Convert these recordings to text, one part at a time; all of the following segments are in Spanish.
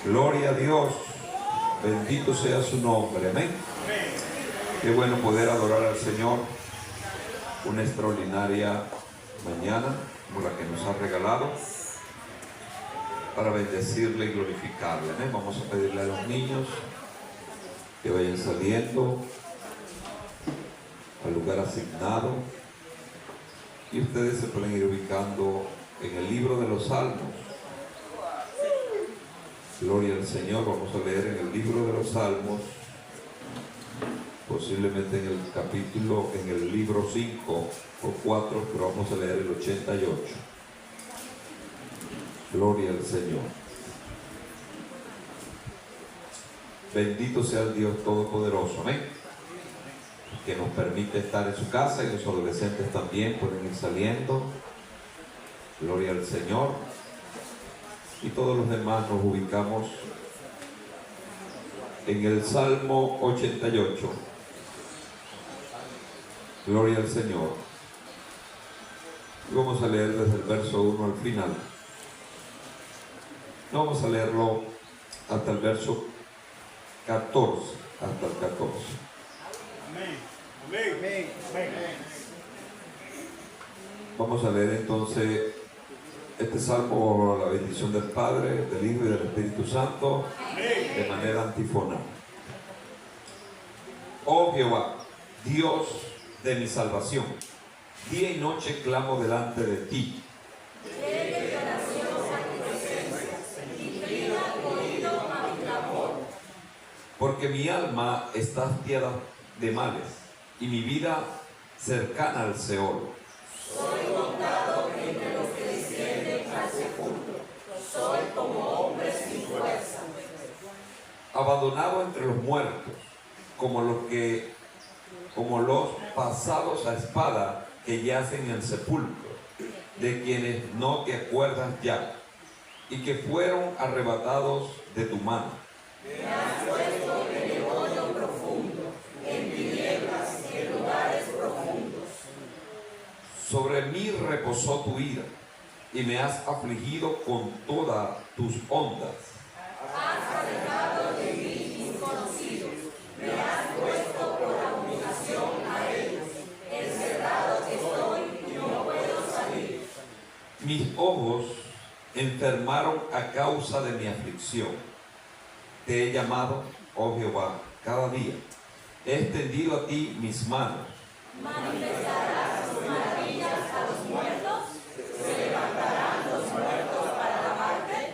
Gloria a Dios. Bendito sea su nombre. Amén. Qué bueno poder adorar al Señor. Una extraordinaria mañana como la que nos ha regalado para bendecirle y glorificarle. Amén. Vamos a pedirle a los niños que vayan saliendo al lugar asignado y ustedes se pueden ir ubicando en el libro de los Salmos. Gloria al Señor. Vamos a leer en el libro de los Salmos, posiblemente en el libro 5 o 4, pero vamos a leer el 88. Gloria al Señor. Bendito sea el Dios Todopoderoso. Amén. Que nos permite estar en su casa, y los adolescentes también pueden ir saliendo. Gloria al Señor. Y todos los demás nos ubicamos en el Salmo 88. Gloria al Señor. Y vamos a leer desde el verso 1 al final. No vamos a leerlo hasta el verso 14. Hasta el 14. Amén. Amén. Amén. Vamos a leer entonces este salmo a la bendición del Padre, del Hijo y del Espíritu Santo, de manera antifonal. Oh Jehová, Dios de mi salvación, día y noche clamo delante de ti. Porque mi alma está hastiada de males y mi vida cercana al Seol. Soy contado entre los que descienden al sepulcro. Soy como hombre sin fuerza. Abandonado entre los muertos, como los pasados a espada que yacen en el sepulcro, de quienes no te acuerdas ya, y que fueron arrebatados de tu mano. Me has puesto en el hoyo profundo, en tinieblas, en lugares profundos. Sobre mí reposó tu ira, y me has afligido con todas tus ondas. Has alejado de mí mis conocidos, me has puesto por abominación a ellos. Encerrado estoy y no puedo salir. Mis ojos enfermaron a causa de mi aflicción. Te he llamado, oh Jehová, cada día. He extendido a ti mis manos. Manifestarás tus maravillas a los muertos, se levantarán los muertos para alabarte.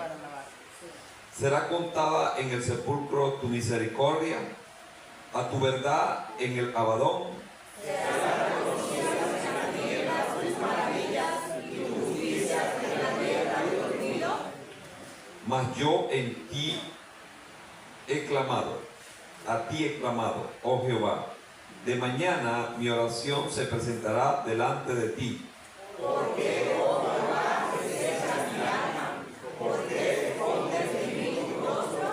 Será contada en el sepulcro tu misericordia, a tu verdad en el Abadón. Serán reconocidas en la tierra tus maravillas y tus justicias en la tierra del olvido. Mas yo en ti he clamado, a ti he clamado, oh Jehová. De mañana mi oración se presentará delante de ti. Porque, oh Jehová, desechas mi alma, porque escondes de mí tu rostro.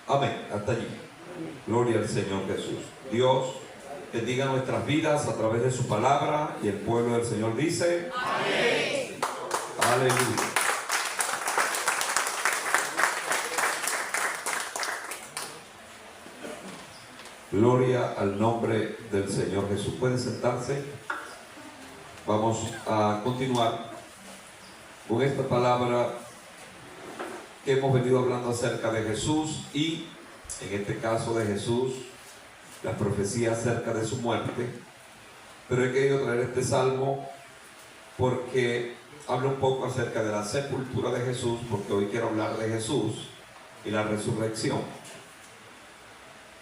Amén, hasta allí. Gloria al Señor Jesús. Dios bendiga nuestras vidas a través de su palabra, y el pueblo del Señor dice: Amén. Aleluya. Gloria al nombre del Señor Jesús. Pueden sentarse. Vamos a continuar con esta palabra que hemos venido hablando acerca de Jesús, y en este caso de Jesús, la profecía acerca de su muerte. Pero he querido traer este salmo porque habla un poco acerca de la sepultura de Jesús, porque hoy quiero hablar de Jesús y la resurrección.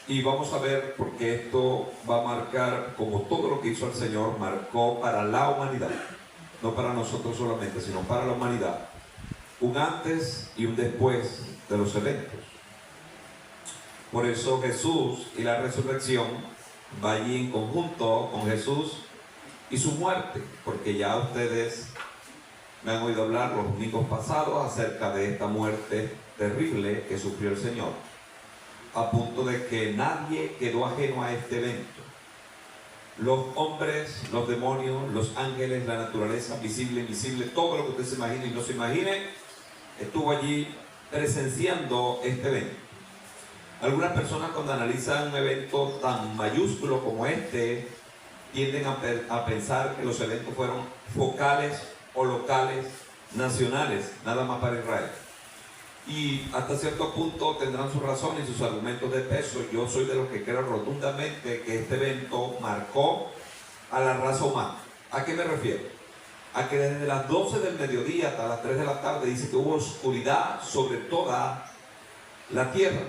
Y vamos a ver por qué esto va a marcar, como todo lo que hizo el Señor, marcó para la humanidad, no para nosotros solamente, sino para la humanidad, un antes y un después de los eventos. Por eso Jesús y la resurrección va allí en conjunto con Jesús y su muerte, porque ya ustedes me han oído hablar los domingos pasados acerca de esta muerte terrible que sufrió el Señor, a punto de que nadie quedó ajeno a este evento. Los hombres, los demonios, los ángeles, la naturaleza visible, invisible, todo lo que usted se imagine y no se imagine, estuvo allí presenciando este evento. Algunas personas, cuando analizan un evento tan mayúsculo como este, tienden a pensar que los eventos fueron focales o locales, nacionales, nada más para Israel. Y hasta cierto punto tendrán sus razones y sus argumentos de peso. Yo soy de los que creo rotundamente que este evento marcó a la raza humana. ¿A qué me refiero? A que desde las 12 del mediodía hasta las 3 de la tarde dice que hubo oscuridad sobre toda la tierra.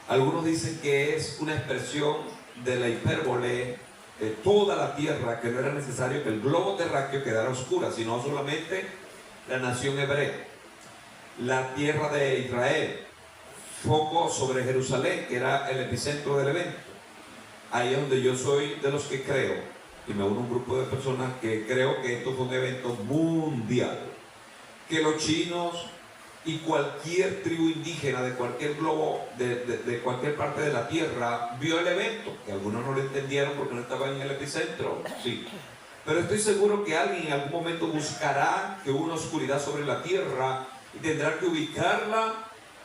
Algunos dicen que es una expresión de la hipérbole de toda la tierra, que no era necesario que el globo terráqueo quedara oscura, sino solamente la nación hebrea, la tierra de Israel, foco sobre Jerusalén, que era el epicentro del evento. Ahí es donde yo soy de los que creo, y me uno a un grupo de personas que creo que esto fue un evento mundial, que los chinos y cualquier tribu indígena de cualquier globo, de cualquier parte de la tierra, vio el evento, que algunos no lo entendieron porque no estaban en el epicentro, sí. Pero estoy seguro que alguien en algún momento buscará que hubo una oscuridad sobre la tierra y tendrá que ubicarla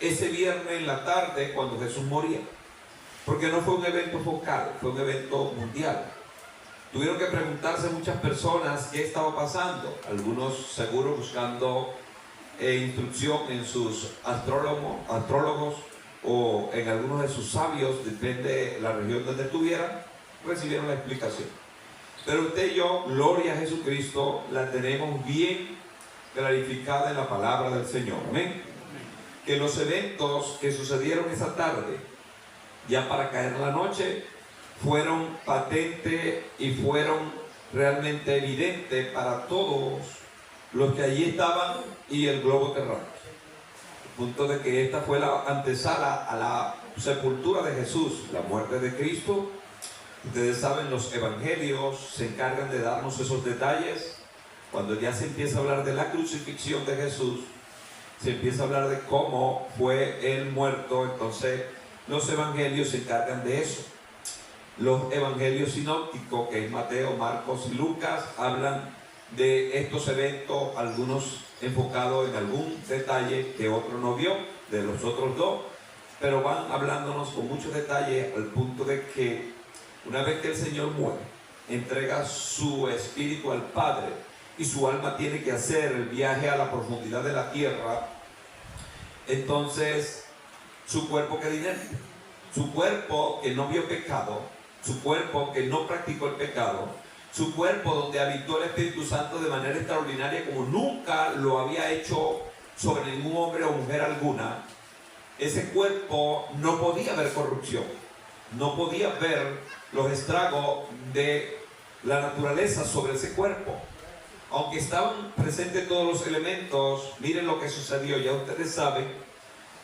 ese viernes en la tarde cuando Jesús moría. Porque no fue un evento focal, fue un evento mundial. Tuvieron que preguntarse muchas personas qué estaba pasando. Algunos seguro buscando instrucción en sus astrólogos o en algunos de sus sabios, depende de la región donde estuvieran, recibieron la explicación. Pero usted y yo, gloria a Jesucristo, la tenemos bien clarificada en la palabra del Señor. Amén. Que los eventos que sucedieron esa tarde, ya para caer en la noche, fueron patentes y fueron realmente evidentes para todos los que allí estaban y el globo terráqueo. El punto de que esta fue la antesala a la sepultura de Jesús, la muerte de Cristo. Ustedes saben, los evangelios se encargan de darnos esos detalles. Cuando ya se empieza a hablar de la crucifixión de Jesús, se empieza a hablar de cómo fue él muerto, entonces los evangelios se encargan de eso. Los evangelios sinópticos, que es Mateo, Marcos y Lucas, hablan de estos eventos, algunos enfocados en algún detalle que otro no vio, de los otros dos, pero van hablándonos con muchos detalles al punto de que una vez que el Señor muere, entrega su espíritu al Padre y su alma tiene que hacer el viaje a la profundidad de la tierra, entonces su cuerpo queda inerte. Su cuerpo que no vio pecado, su cuerpo que no practicó el pecado, su cuerpo donde habitó el Espíritu Santo de manera extraordinaria como nunca lo había hecho sobre ningún hombre o mujer alguna, ese cuerpo no podía ver corrupción, no podía ver los estragos de la naturaleza sobre ese cuerpo. Aunque estaban presentes todos los elementos, miren lo que sucedió, ya ustedes saben,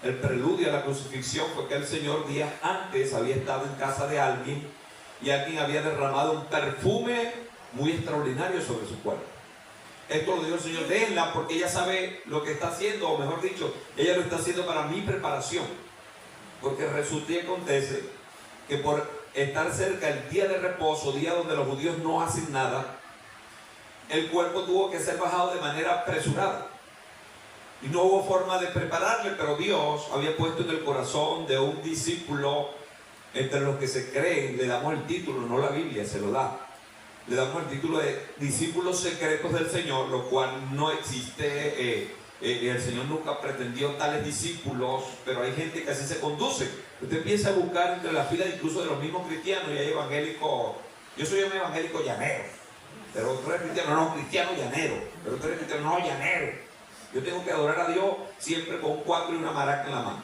el preludio a la crucifixión fue que el Señor días antes había estado en casa de alguien y alguien había derramado un perfume muy extraordinario sobre su cuerpo. Esto lo dijo el Señor, déjenla porque ella sabe lo que está haciendo, o mejor dicho, ella lo está haciendo para mi preparación. Porque resulta y acontece que por estar cerca el día de reposo, día donde los judíos no hacen nada, el cuerpo tuvo que ser bajado de manera apresurada. Y no hubo forma de prepararle, pero Dios había puesto en el corazón de un discípulo, entre los que se creen, le damos el título, no la Biblia, se lo da. Le damos el título de discípulos secretos del Señor, lo cual no existe. El Señor nunca pretendió tales discípulos, pero hay gente que así se conduce. Usted empieza a buscar entre las filas incluso de los mismos cristianos, y hay evangélicos. Yo soy un evangélico llanero, pero tú eres cristiano, no, cristiano llanero, pero tú eres cristiano, no, llanero. Yo tengo que adorar a Dios siempre con un cuatro y una maraca en la mano,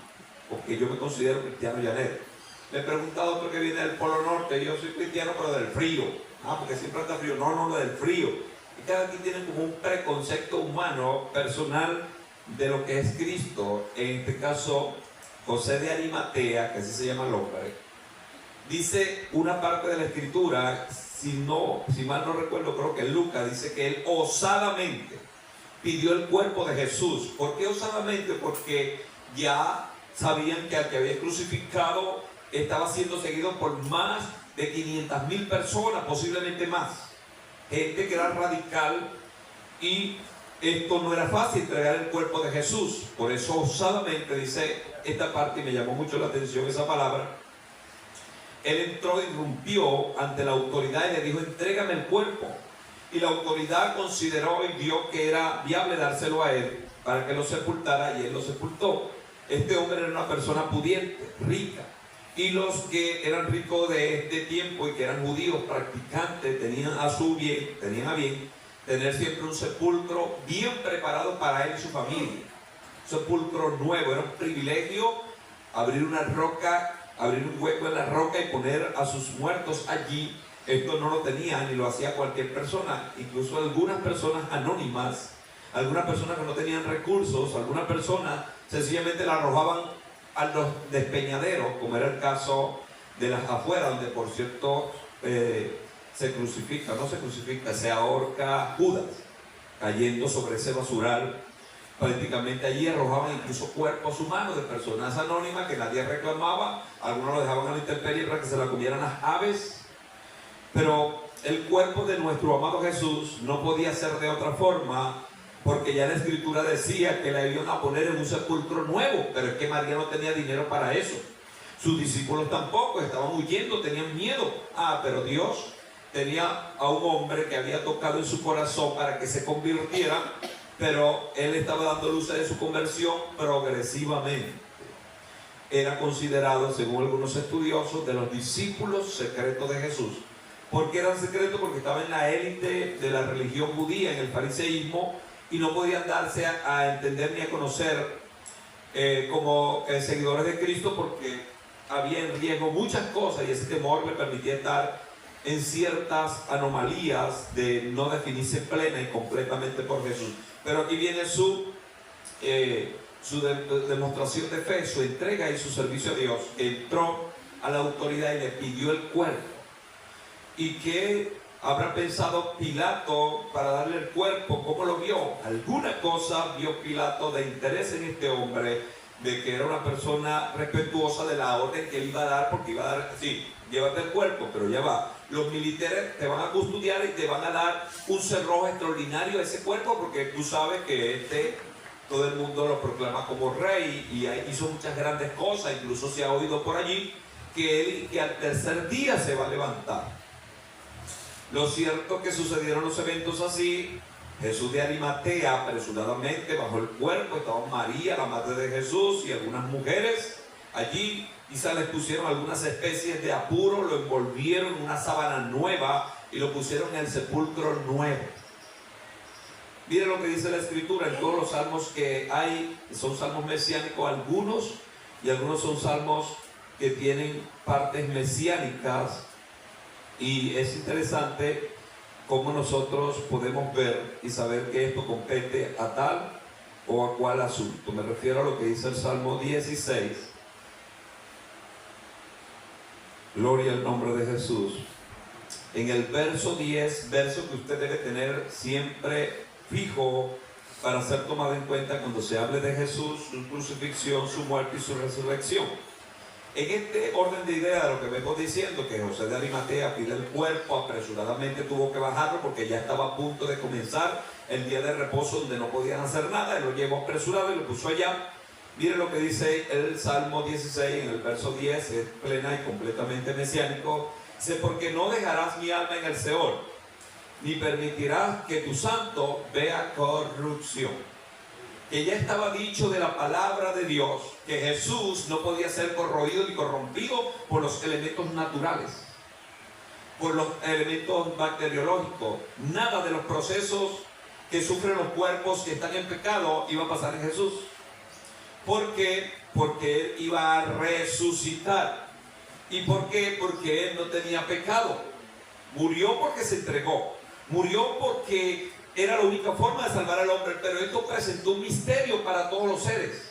porque yo me considero cristiano llanero. Le he preguntado a otro que viene del Polo Norte, yo soy cristiano pero del frío. Porque siempre está frío. No, del frío. Y cada quien tiene como un preconcepto humano, personal, de lo que es Cristo. En este caso, José de Arimatea, que así se llama el hombre, dice una parte de la escritura, si mal no recuerdo, creo que Lucas dice que él osadamente pidió el cuerpo de Jesús. ¿Por qué osadamente? Porque ya sabían que al que había crucificado estaba siendo seguido por más de 500,000 personas, posiblemente más. Gente que era radical y esto no era fácil, entregar el cuerpo de Jesús. Por eso osadamente dice esta parte, y me llamó mucho la atención esa palabra. Él entró, irrumpió ante la autoridad y le dijo: entrégame el cuerpo. Y la autoridad consideró y vio que era viable dárselo a él para que lo sepultara, y él lo sepultó. Este hombre era una persona pudiente, rica, y los que eran ricos de este tiempo y que eran judíos practicantes tenían a bien tener siempre un sepulcro bien preparado para él y su familia. Un sepulcro nuevo, era un privilegio abrir una roca, abrir un hueco en la roca y poner a sus muertos allí. Esto no lo tenía ni lo hacía cualquier persona, incluso algunas personas anónimas, algunas personas que no tenían recursos, algunas personas sencillamente la arrojaban a los despeñaderos, como era el caso de las afueras, donde por cierto se ahorca Judas, cayendo sobre ese basural. Prácticamente allí arrojaban incluso cuerpos humanos de personas anónimas que nadie reclamaba, algunos lo dejaban a la intemperie para que se la comieran las aves. Pero el cuerpo de nuestro amado Jesús no podía ser de otra forma, porque ya la Escritura decía que la iban a poner en un sepulcro nuevo, pero es que María no tenía dinero para eso. Sus discípulos tampoco, estaban huyendo, tenían miedo. Pero Dios tenía a un hombre que había tocado en su corazón para que se convirtiera, pero él estaba dando luces de su conversión progresivamente. Era considerado, según algunos estudiosos, de los discípulos secretos de Jesús. ¿Por qué eran secretos? Porque estaba en la élite de la religión judía, en el fariseísmo, y no podían darse a entender ni a conocer como seguidores de Cristo, porque había en riesgo muchas cosas, y ese temor le permitía estar en ciertas anomalías de no definirse plena y completamente por Jesús. Pero aquí viene su demostración de fe, su entrega y su servicio a Dios. Entró a la autoridad y le pidió el cuerpo. ¿Y qué habrá pensado Pilato para darle el cuerpo? ¿Cómo lo vio? Alguna cosa vio Pilato de interés en este hombre, de que era una persona respetuosa de la orden que él iba a dar, porque iba a dar, sí, llévate el cuerpo, pero ya va. Los militares te van a custodiar y te van a dar un cerrojo extraordinario a ese cuerpo, porque tú sabes que todo el mundo lo proclama como rey y hizo muchas grandes cosas. Incluso se ha oído por allí que al tercer día se va a levantar. Lo cierto es que sucedieron los eventos así. Jesús de Arimatea apresuradamente bajó el cuerpo. Estaba María, la madre de Jesús, y algunas mujeres allí. Quizás les pusieron algunas especies de apuro, lo envolvieron en una sábana nueva y lo pusieron en el sepulcro nuevo. Mire lo que dice la Escritura en todos los salmos que hay. Son salmos mesiánicos algunos, y algunos son salmos que tienen partes mesiánicas. Y es interesante cómo nosotros podemos ver y saber que esto compete a tal o a cual asunto. Me refiero a lo que dice el Salmo 16. Gloria al nombre de Jesús. En el verso 10, verso que usted debe tener siempre fijo para ser tomado en cuenta cuando se hable de Jesús, su crucifixión, su muerte y su resurrección. En este orden de ideas de lo que vengo diciendo, que José de Arimatea pide el cuerpo, apresuradamente tuvo que bajarlo porque ya estaba a punto de comenzar el día de reposo donde no podían hacer nada. Él lo llevó apresurado y lo puso allá. Mire lo que dice el Salmo 16 en el verso 10, es plena y completamente mesiánico. Dice: porque no dejarás mi alma en el Seol, ni permitirás que tu santo vea corrupción. Que ya estaba dicho de la palabra de Dios que Jesús no podía ser corroído ni corrompido por los elementos naturales, por los elementos bacteriológicos. Nada de los procesos que sufren los cuerpos que están en pecado iba a pasar en Jesús. ¿Por qué? Porque Él iba a resucitar. ¿Y por qué? Porque Él no tenía pecado. Murió porque se entregó. Murió porque era la única forma de salvar al hombre, pero esto presentó un misterio para todos los seres,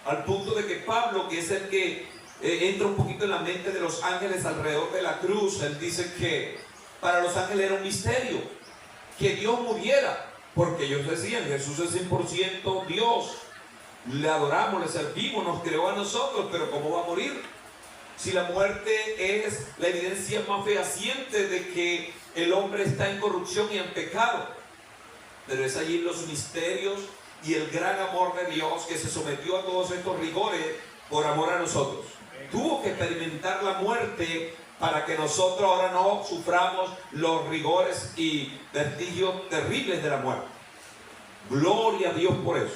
al punto de que Pablo, que es el que entra un poquito en la mente de los ángeles alrededor de la cruz, él dice que para los ángeles era un misterio que Dios muriera, porque ellos decían: Jesús es 100% Dios, le adoramos, le servimos, nos creó a nosotros, pero ¿cómo va a morir? Si la muerte es la evidencia más fehaciente de que el hombre está en corrupción y en pecado. pero es allí los misterios y el gran amor de Dios que se sometió a todos estos rigores por amor a nosotros. Tuvo que experimentar la muerte para que nosotros ahora no suframos los rigores y vestigios terribles de la muerte. Gloria a Dios por eso,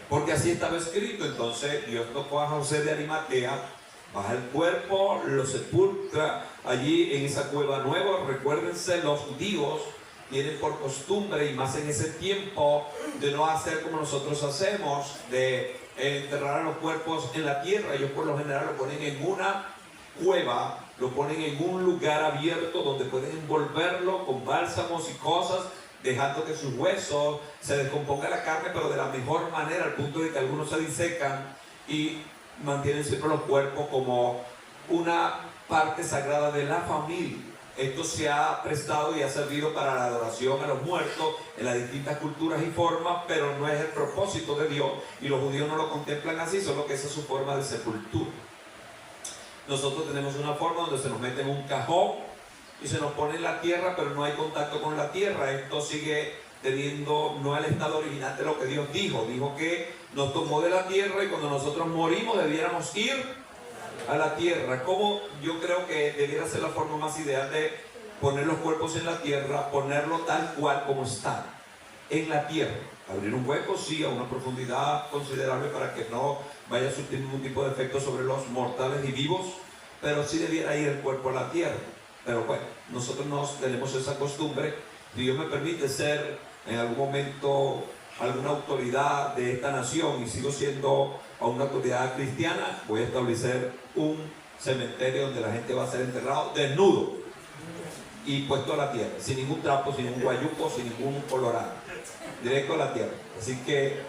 porque así estaba escrito. Entonces Dios tocó a José de Arimatea, baja el cuerpo, lo sepulta allí en esa cueva nueva. Recuérdense, los judíos tienen por costumbre, y más en ese tiempo, de no hacer como nosotros hacemos, de enterrar a los cuerpos en la tierra. Ellos por lo general lo ponen en una cueva, lo ponen en un lugar abierto donde pueden envolverlo con bálsamos y cosas, dejando que sus huesos se descomponga la carne, pero de la mejor manera, al punto de que algunos se disecan y mantienen siempre los cuerpos como una parte sagrada de la familia. Esto se ha prestado y ha servido para la adoración a los muertos en las distintas culturas y formas, pero no es el propósito de Dios, y los judíos no lo contemplan así, solo que esa es su forma de sepultura. Nosotros tenemos una forma donde se nos mete en un cajón y se nos pone en la tierra, pero no hay contacto con la tierra. Esto sigue teniendo no el estado original de lo que Dios dijo. Dijo que nos tomó de la tierra y cuando nosotros morimos debiéramos ir a la tierra. Como yo creo que debiera ser la forma más ideal de poner los cuerpos en la tierra, ponerlo tal cual como está, en la tierra. Abrir un hueco, sí, a una profundidad considerable para que no vaya a surtir ningún tipo de efecto sobre los mortales y vivos, pero sí debiera ir el cuerpo a la tierra. Pero bueno, nosotros no tenemos esa costumbre. Si Dios me permite ser en algún momento alguna autoridad de esta nación y sigo siendo una autoridad cristiana, voy a establecer un cementerio donde la gente va a ser enterrado desnudo y puesto a la tierra, sin ningún trapo, sin ningún guayuco, sin ningún colorado, directo a la tierra. Así que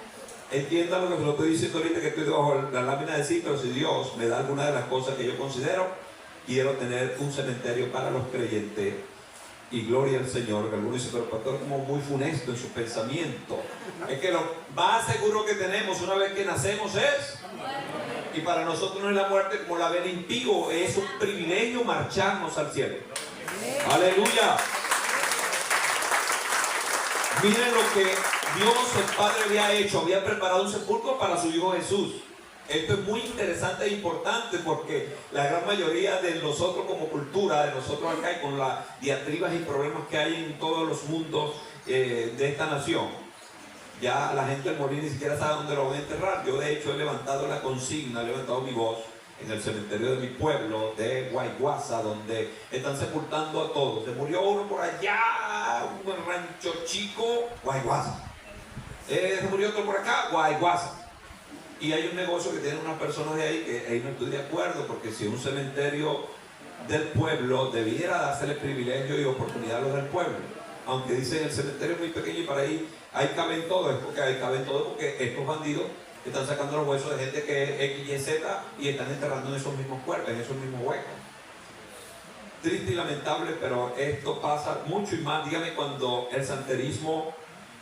entiendan lo que lo estoy diciendo ahorita, que estoy debajo la lámina de sí, pero si Dios me da alguna de las cosas que yo considero, quiero tener un cementerio para los creyentes. Y gloria al Señor. Algunos dicen, pero el pastor es como muy funesto en su pensamiento. Es que lo más seguro que tenemos una vez que nacemos es, y para nosotros no es la muerte como la del impío, es un privilegio marcharnos al cielo. Aleluya. Miren lo que Dios el Padre había hecho. Había preparado un sepulcro para su Hijo Jesús. Esto es muy interesante e importante porque la gran mayoría de nosotros como cultura, de nosotros acá y con las diatribas y problemas que hay en todos los mundos de esta nación, ya la gente al morir ni siquiera sabe dónde lo van a enterrar. Yo de hecho he levantado la consigna, he levantado mi voz en el cementerio de mi pueblo, de Guayguasa, donde están sepultando a todos. Se murió uno por allá, un rancho chico, Guayguasa. Se murió otro por acá, Guayguasa. Y hay un negocio que tienen unas personas de ahí que ahí no estoy de acuerdo, porque si un cementerio del pueblo debiera dársele privilegio y oportunidad a los del pueblo, aunque dicen el cementerio es muy pequeño y para ahí caben todos, es porque ahí caben todos, porque estos bandidos están sacando los huesos de gente que es X, Y, Z y están enterrando en esos mismos cuerpos, en esos mismos huecos. Triste y lamentable, pero esto pasa mucho y más. Dígame cuando el santerismo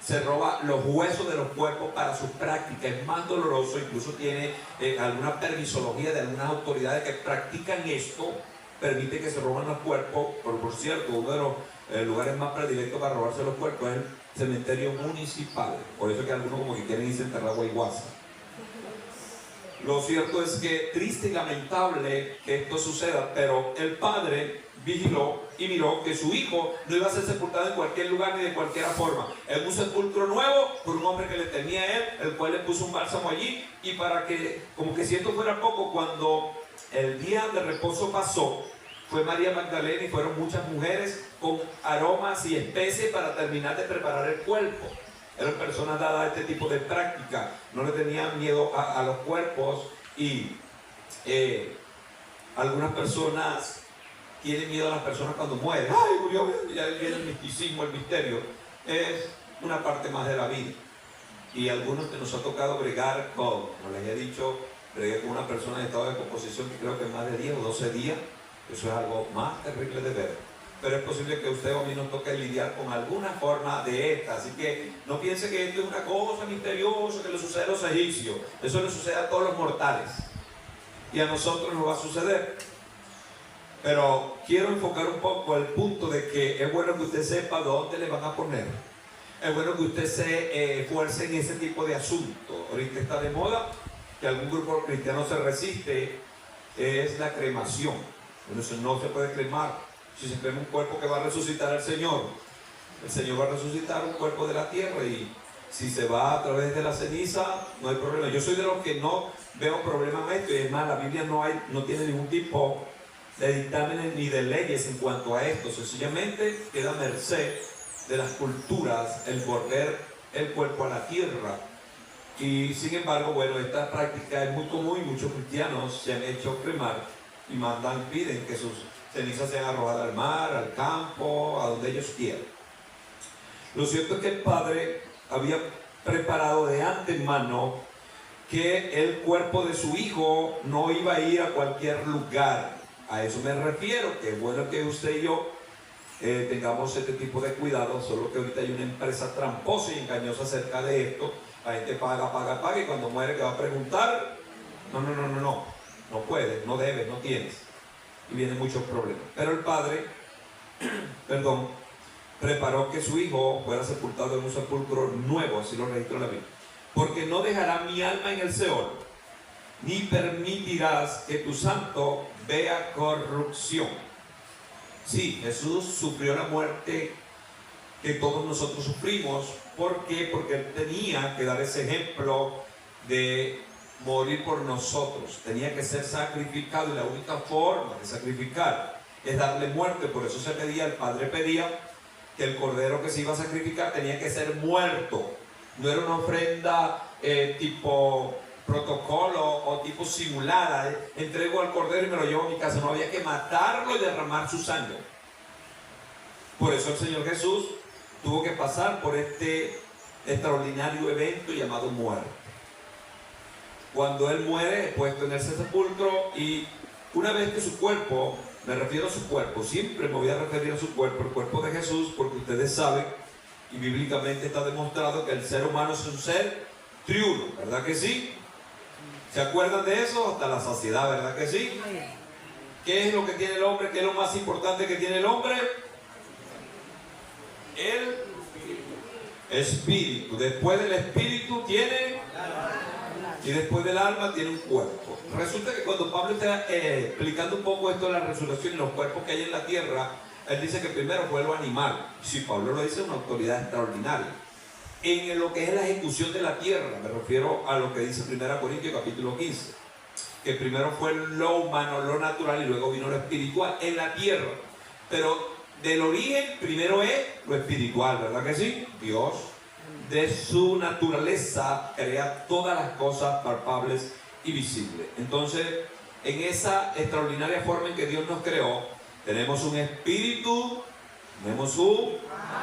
se roba los huesos de los cuerpos para su práctica, es más doloroso. Incluso tiene alguna permisología de algunas autoridades que practican esto, permite que se roban los cuerpos. Por cierto, uno de los lugares más predilectos para robarse los cuerpos es el cementerio municipal. Por eso que algunos como que quieren irse a enterrar a Guayguasa. Lo cierto es que triste y lamentable que esto suceda, pero el padre vigiló y miró que su hijo no iba a ser sepultado en cualquier lugar ni de cualquier forma, en un sepulcro nuevo por un hombre que le tenía a él, el cual le puso un bálsamo allí. Y para que, como que si esto fuera poco, cuando el día de reposo pasó, fue María Magdalena y fueron muchas mujeres con aromas y especies para terminar de preparar el cuerpo. Eran personas dadas a este tipo de práctica, no le tenían miedo a los cuerpos. Y algunas personas tienen miedo a las personas cuando mueren. ¡Ay, murió! Ya viene el misticismo, el misterio. Es una parte más de la vida. Y algunos que nos ha tocado bregar con, como les he dicho, bregué con una persona en estado de descomposición que creo que más de 10 o 12 días. Eso es algo más terrible de ver. Pero es posible que a usted o a mí nos toque lidiar con alguna forma de esta. Así que no piense que esto es una cosa misteriosa que le sucede a los egipcios. Eso le sucede a todos los mortales. Y a nosotros nos va a suceder. Pero quiero enfocar un poco el punto de que es bueno que usted sepa dónde le van a poner. es bueno que usted se esfuerce en ese tipo de asuntos. Ahorita está de moda que algún grupo cristiano se resiste, es la cremación. Bueno, eso no se puede cremar. Si se crema un cuerpo que va a resucitar el Señor va a resucitar un cuerpo de la tierra, y si se va a través de la ceniza, no hay problema. Yo soy de los que no veo problema en esto, y es más, la Biblia no tiene ningún tipo de dictámenes ni de leyes en cuanto a esto. Sencillamente queda a merced de las culturas el volver el cuerpo a la tierra. Y sin embargo, bueno, esta práctica es muy común, y muchos cristianos se han hecho cremar y piden que sus cenizas sean arrojadas al mar, al campo, a donde ellos quieran. Lo cierto es que el Padre había preparado de antemano que el cuerpo de su Hijo no iba a ir a cualquier lugar. A eso me refiero, que es bueno que usted y yo tengamos este tipo de cuidado, solo que ahorita hay una empresa tramposa y engañosa acerca de esto. La gente paga, y cuando muere, ¿qué va a preguntar? No puedes, no debes, no tienes. Y vienen muchos problemas. Pero el Padre, preparó que su Hijo fuera sepultado en un sepulcro nuevo, así lo registró la Biblia. Porque no dejará mi alma en el Seol, ni permitirás que tu santo vea corrupción. Sí, Jesús sufrió la muerte que todos nosotros sufrimos. ¿Por qué? Porque Él tenía que dar ese ejemplo de morir por nosotros. Tenía que ser sacrificado, y la única forma de sacrificar es darle muerte. Por eso el Padre pedía que el cordero que se iba a sacrificar tenía que ser muerto. No era una ofrenda tipo protocolo o tipo simulada. Entrego al cordero y me lo llevo a mi casa. No, había que matarlo y derramar su sangre. Por eso el Señor Jesús tuvo que pasar por este extraordinario evento llamado muerte. Cuando Él muere, es puesto en ese sepulcro, y una vez que su cuerpo, me refiero a su cuerpo, siempre me voy a referir a su cuerpo, el cuerpo de Jesús, porque ustedes saben, y bíblicamente está demostrado, que el ser humano es un ser triuno, ¿verdad que sí? ¿Se acuerdan de eso? Hasta la saciedad, ¿verdad que sí? ¿Qué es lo que tiene el hombre? ¿Qué es lo más importante que tiene el hombre? El espíritu. Después del espíritu tiene, y después del alma tiene un cuerpo. Resulta que cuando Pablo está explicando un poco esto de la resurrección y los cuerpos que hay en la tierra, él dice que primero fue lo animal. Si Pablo lo dice, es una autoridad extraordinaria en lo que es la ejecución de la tierra. Me refiero a lo que dice 1 Corintios capítulo 15, que primero fue lo humano, lo natural, y luego vino lo espiritual en la tierra. Pero del origen primero es lo espiritual, ¿verdad que sí? Dios, de su naturaleza, crea todas las cosas palpables y visibles. Entonces, en esa extraordinaria forma en que Dios nos creó, tenemos un espíritu, tenemos un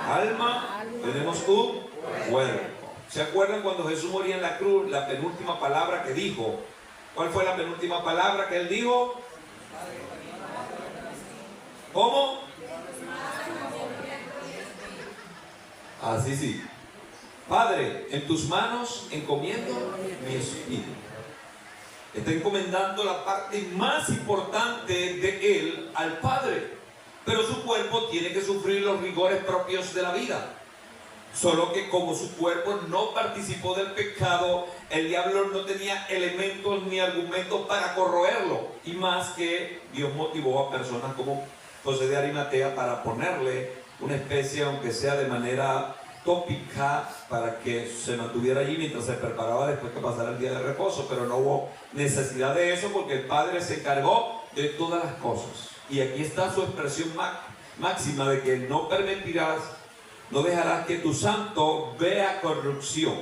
alma, tenemos un cuerpo. ¿Se acuerdan cuando Jesús moría en la cruz? La penúltima palabra que dijo. ¿Cuál fue la penúltima palabra que Él dijo? ¿Cómo? Así sí. Padre, en tus manos encomiendo mi espíritu. Está encomendando la parte más importante de Él al Padre. Pero su cuerpo tiene que sufrir los rigores propios de la vida. Solo que como su cuerpo no participó del pecado, el diablo no tenía elementos ni argumentos para corroerlo. Y más que Dios motivó a personas como José de Arimatea para ponerle una especie, aunque sea de manera tópica, para que se mantuviera allí mientras se preparaba después que pasara el día de reposo. Pero no hubo necesidad de eso, porque el Padre se encargó de todas las cosas. Y aquí está su expresión máxima de que no permitirás, no dejarás que tu santo vea corrupción.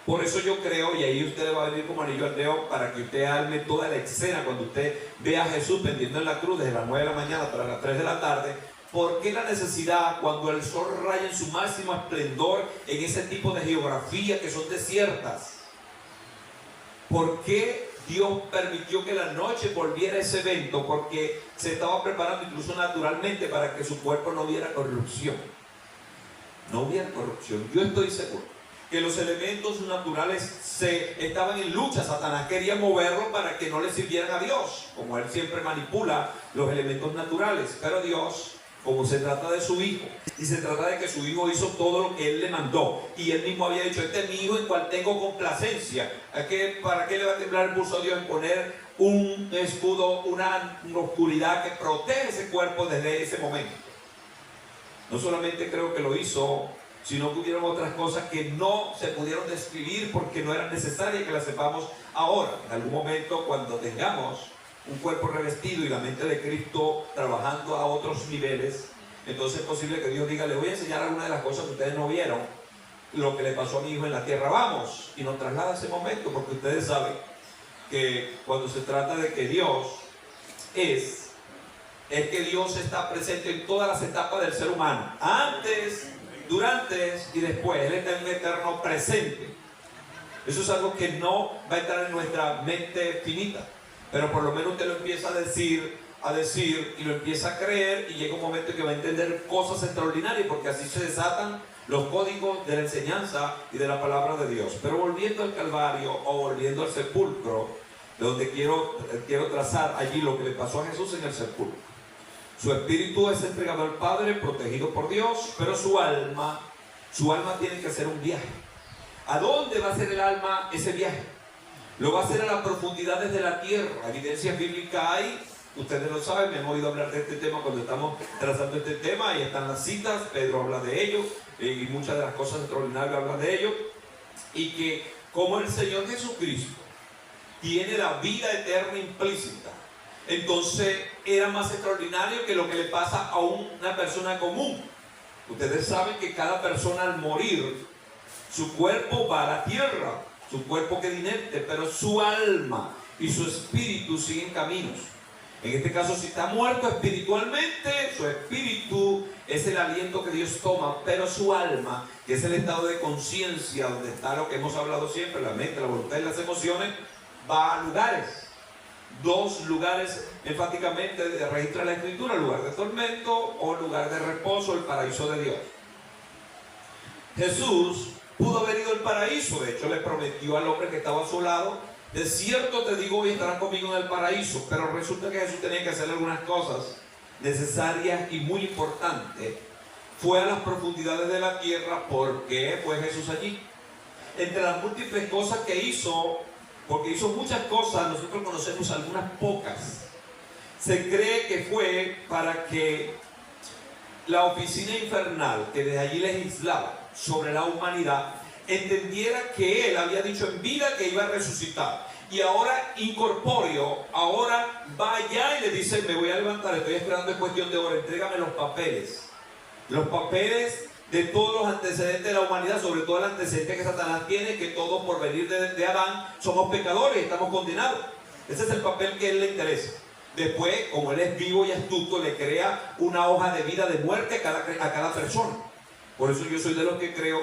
Por eso yo creo, y ahí usted va a venir como anillo al dedo, para que usted arme toda la escena cuando usted ve a Jesús pendiendo en la cruz desde las 9 de la mañana hasta las 3 de la tarde. ¿Por qué la necesidad cuando el sol raya en su máximo esplendor en ese tipo de geografía que son desiertas? ¿Por qué Dios permitió que la noche volviera a ese evento? Porque se estaba preparando incluso naturalmente para que su cuerpo no viera corrupción. No hubiera corrupción. Yo estoy seguro que los elementos naturales estaban en lucha. Satanás quería moverlo para que no le sirvieran a Dios, como él siempre manipula los elementos naturales. Pero Dios como se trata de su hijo, y se trata de que su hijo hizo todo lo que él le mandó, y él mismo había dicho, este es mi hijo en cual tengo complacencia. ¿Para qué le va a temblar el pulso a Dios en poner un escudo, una oscuridad que protege ese cuerpo desde ese momento? No solamente creo que lo hizo, sino que hubieron otras cosas que no se pudieron describir porque no eran necesarias que las sepamos ahora. En algún momento, cuando tengamos un cuerpo revestido y la mente de Cristo trabajando a otros niveles, entonces es posible que Dios diga, le voy a enseñar algunas de las cosas que ustedes no vieron, lo que le pasó a mi hijo en la tierra. Vamos, y nos traslada a ese momento, porque ustedes saben que cuando se trata de que Dios es que Dios está presente en todas las etapas del ser humano, antes, durante y después. Él está en un eterno presente. Eso es algo que no va a entrar en nuestra mente finita, pero por lo menos usted lo empieza a decir y lo empieza a creer, y llega un momento en que va a entender cosas extraordinarias, porque así se desatan los códigos de la enseñanza y de la palabra de Dios. Pero volviendo al Calvario o volviendo al sepulcro, de donde quiero trazar allí lo que le pasó a Jesús en el sepulcro. Su espíritu es entregado al Padre, protegido por Dios, pero su alma tiene que hacer un viaje. ¿A dónde va a hacer el alma ese viaje? Lo va a hacer a las profundidades de la tierra. Evidencias bíblicas hay, ustedes lo saben, me han oído hablar de este tema cuando estamos trazando este tema, y están las citas, Pedro habla de ello, y muchas de las cosas extraordinarias hablan de ello, y que como el Señor Jesucristo tiene la vida eterna implícita, entonces era más extraordinario que lo que le pasa a una persona común. Ustedes saben que cada persona al morir, su cuerpo va a la tierra, su cuerpo queda inerte, pero su alma y su espíritu siguen caminos. En este caso, si está muerto espiritualmente, su espíritu es el aliento que Dios toma, pero su alma, que es el estado de conciencia, donde está lo que hemos hablado siempre, la mente, la voluntad y las emociones, va a lugares. Dos lugares enfáticamente registra la Escritura: lugar de tormento o lugar de reposo, el paraíso de Dios. Jesús pudo haber ido al paraíso. De hecho, le prometió al hombre que estaba a su lado, de cierto te digo, hoy estarán conmigo en el paraíso. Pero resulta que Jesús tenía que hacer algunas cosas necesarias y muy importantes. Fue a las profundidades de la tierra. ¿Por qué fue Jesús allí? Entre las múltiples cosas que hizo, porque hizo muchas cosas, nosotros conocemos algunas pocas. Se cree que fue para que la oficina infernal que desde allí legislaba sobre la humanidad entendiera que él había dicho en vida que iba a resucitar, y ahora incorpóreo, ahora va allá y le dice, me voy a levantar, estoy esperando, en cuestión de hora, entrégame los papeles de todos los antecedentes de la humanidad, sobre todo el antecedente que Satanás tiene, que todos por venir de Adán somos pecadores, estamos condenados. Ese es el papel que a él le interesa. Después, como él es vivo y astuto, le crea una hoja de vida de muerte a cada persona. Por eso yo soy de los que creo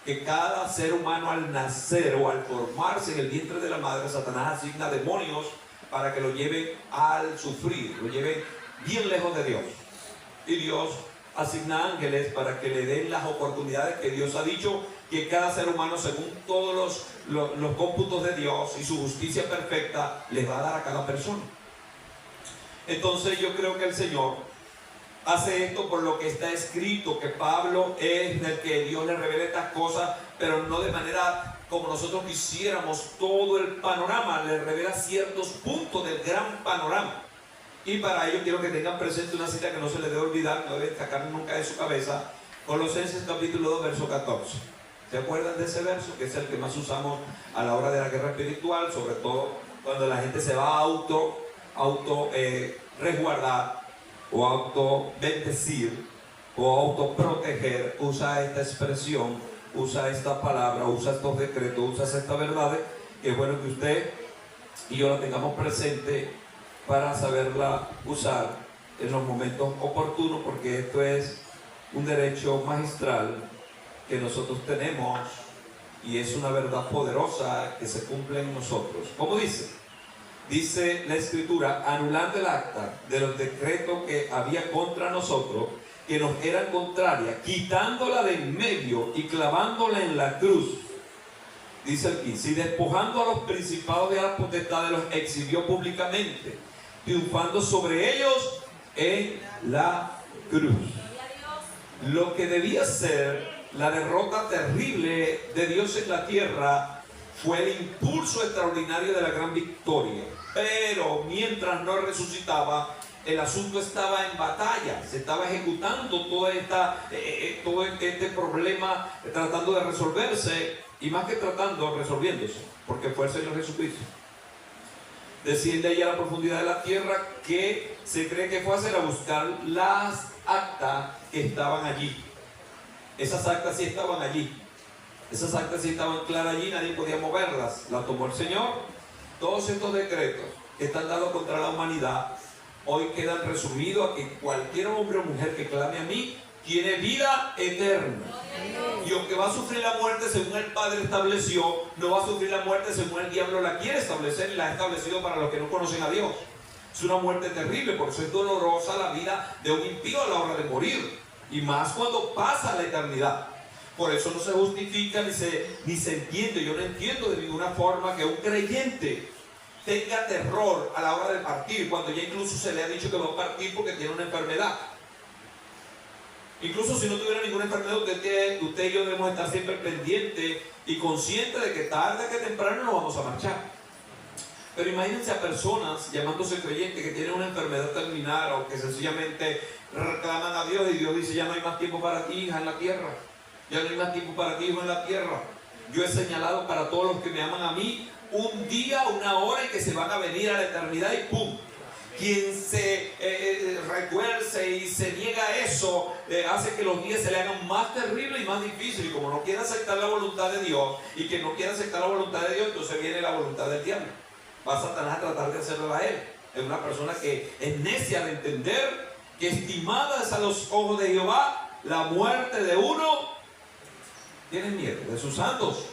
que cada ser humano al nacer o al formarse en el vientre de la madre, Satanás asigna demonios para que lo lleven al sufrir, lo lleven bien lejos de Dios. Y Dios asigna ángeles para que le den las oportunidades que Dios ha dicho que cada ser humano, según todos los cómputos de Dios y su justicia perfecta, les va a dar a cada persona. Entonces yo creo que el Señor hace esto por lo que está escrito, que Pablo es el que Dios le revela estas cosas, pero no de manera como nosotros quisiéramos todo el panorama, le revela ciertos puntos del gran panorama. Y para ello quiero que tengan presente una cita que no se les debe olvidar, no deben sacar nunca de su cabeza. Colosenses capítulo 2, verso 14. ¿Se acuerdan de ese verso? Que es el que más usamos a la hora de la guerra espiritual, sobre todo cuando la gente se va a auto resguardar o auto bendecir o auto proteger. Usa esta expresión, usa esta palabra, usa estos decretos, usa esta verdad. Que es bueno que usted y yo la tengamos presente para saberla usar en los momentos oportunos, porque esto es un derecho magistral que nosotros tenemos y es una verdad poderosa que se cumple en nosotros. ¿Cómo dice? Dice la Escritura, anulando el acta de los decretos que había contra nosotros, que nos eran contrarias, quitándola de en medio y clavándola en la cruz. Dice el 15, y despojando a los principados de las potestades los exhibió públicamente, triunfando sobre ellos en la cruz. Lo que debía ser la derrota terrible de Dios en la tierra fue el impulso extraordinario de la gran victoria. Pero mientras no resucitaba, el asunto estaba en batalla, se estaba ejecutando todo este problema, tratando de resolverse, y más que tratando, resolviéndose, porque fue el Señor Jesucristo. Desciende allá a la profundidad de la tierra, que se cree que fue a hacer, a buscar las actas que estaban allí. Esas actas sí estaban allí. Esas actas sí estaban claras allí, nadie podía moverlas. Las tomó el Señor. Todos estos decretos que están dados contra la humanidad hoy quedan resumidos a que cualquier hombre o mujer que clame a mí tiene vida eterna. Y aunque va a sufrir la muerte según el Padre estableció, no va a sufrir la muerte según el diablo la quiere establecer y la ha establecido para los que no conocen a Dios. Es una muerte terrible, por eso es dolorosa la vida de un impío a la hora de morir. Y más cuando pasa la eternidad. Por eso no se justifica ni se entiende. Yo no entiendo de ninguna forma que un creyente tenga terror a la hora de partir, cuando ya incluso se le ha dicho que va a partir porque tiene una enfermedad. Incluso si no tuviera ninguna enfermedad, usted y yo debemos estar siempre pendientes y conscientes de que tarde que temprano nos vamos a marchar. Pero imagínense a personas llamándose creyentes que tienen una enfermedad terminal o que sencillamente reclaman a Dios y Dios dice: ya no hay más tiempo para ti, hija, en la tierra. Ya no hay más tiempo para ti, hijo, en la tierra. Yo he señalado para todos los que me aman a mí un día, una hora en que se van a venir a la eternidad y ¡pum! Quien se retuerce y se niega a eso, hace que los días se le hagan más terribles y más difíciles. Y como no quiere aceptar la voluntad de Dios y que no quiere aceptar la voluntad de Dios, entonces viene la voluntad del diablo. Va Satanás a tratar de hacerlo a él. Es una persona que es necia de entender que estimada es a los ojos de Jehová la muerte de uno. Tienen miedo de sus santos.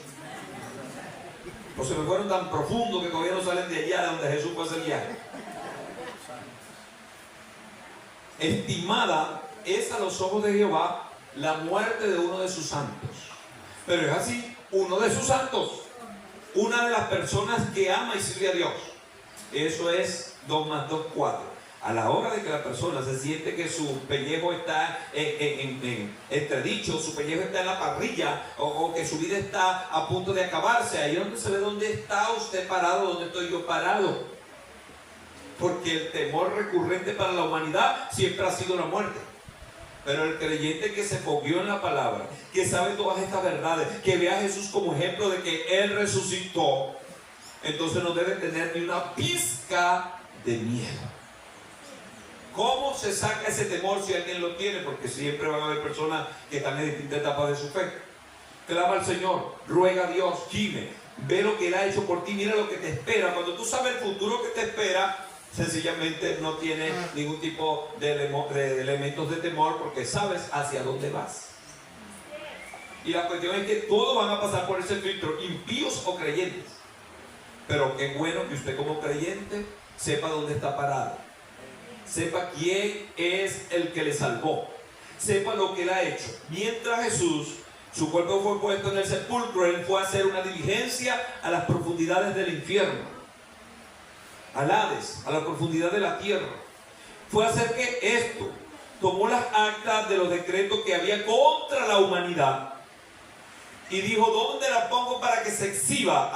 O se me fueron tan profundos que todavía no salen de allá de donde Jesús fue a hacer viaje. Estimada es a los ojos de Jehová la muerte de uno de sus santos. Pero es así, uno de sus santos, una de las personas que ama y sirve a Dios. Eso es 2 más 2, 4. A la hora de que la persona se siente que su pellejo está entredicho, su pellejo está en la parrilla, o que su vida está a punto de acabarse, ahí es donde se ve dónde está usted parado, dónde estoy yo parado. Porque el temor recurrente para la humanidad siempre ha sido la muerte. Pero el creyente que se fogueó en la palabra, que sabe todas estas verdades, que ve a Jesús como ejemplo de que Él resucitó, entonces no debe tener ni una pizca de miedo. ¿Cómo se saca ese temor si alguien lo tiene? Porque siempre van a haber personas que están en distintas etapas de su fe. Clama al Señor, ruega a Dios, gime, ve lo que Él ha hecho por ti, mira lo que te espera. Cuando tú sabes el futuro que te espera, sencillamente no tienes ningún tipo de elementos de temor, porque sabes hacia dónde vas. Y la cuestión es que todos van a pasar por ese filtro, impíos o creyentes. Pero qué bueno que usted como creyente sepa dónde está parado. Sepa quién es el que le salvó. Sepa lo que Él ha hecho. Mientras Jesús, su cuerpo fue puesto en el sepulcro, Él fue a hacer una diligencia a las profundidades del infierno, al Hades, a la profundidad de la tierra. Fue a hacer que esto, tomó las actas de los decretos que había contra la humanidad y dijo: ¿dónde la pongo para que se exhiba?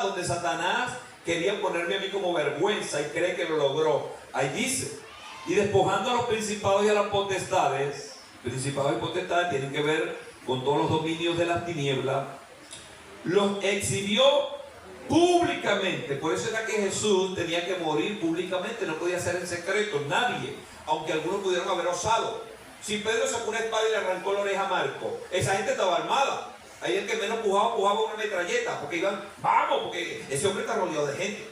Donde Satanás quería ponerme a mí como vergüenza y cree que lo logró. Ahí dice: y despojando a los principados y a las potestades. Principados y potestades tienen que ver con todos los dominios de las tinieblas. Los exhibió públicamente. Por eso era que Jesús tenía que morir públicamente, no podía ser en secreto. Nadie, aunque algunos pudieron haber osado. Si Pedro sacó una espada y le arrancó la oreja a Marco, esa gente estaba armada. Ahí el que menos pujaba una metralleta, porque iban, vamos, porque ese hombre está rodeado de gente.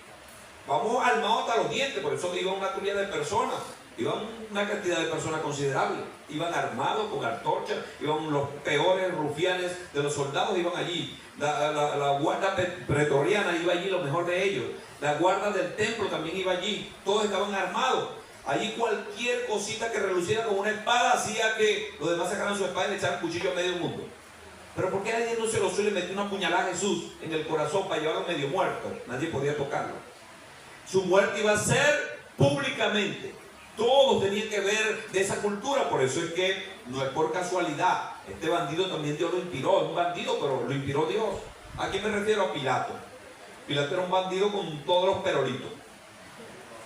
Vamos armados hasta los dientes. Por eso iban una turia de personas. Iban una cantidad de personas considerable. Iban armados con antorchas. Iban los peores rufianes de los soldados. Iban allí. La guardia pretoriana iba allí, lo mejor de ellos. La guardia del templo también iba allí. Todos estaban armados. Allí cualquier cosita que reluciera con una espada hacía que los demás sacaran su espada y le echaran cuchillo a medio mundo. Pero ¿por qué nadie no se lo suele meter una puñalada a Jesús en el corazón para llevarlo medio muerto? Nadie podía tocarlo. Su muerte iba a ser públicamente. Todos tenían que ver de esa cultura. Por eso es que no es por casualidad. Este bandido también Dios lo inspiró. Es un bandido, pero lo inspiró Dios. ¿A quién me refiero? A Pilato. Pilato era un bandido con todos los perolitos.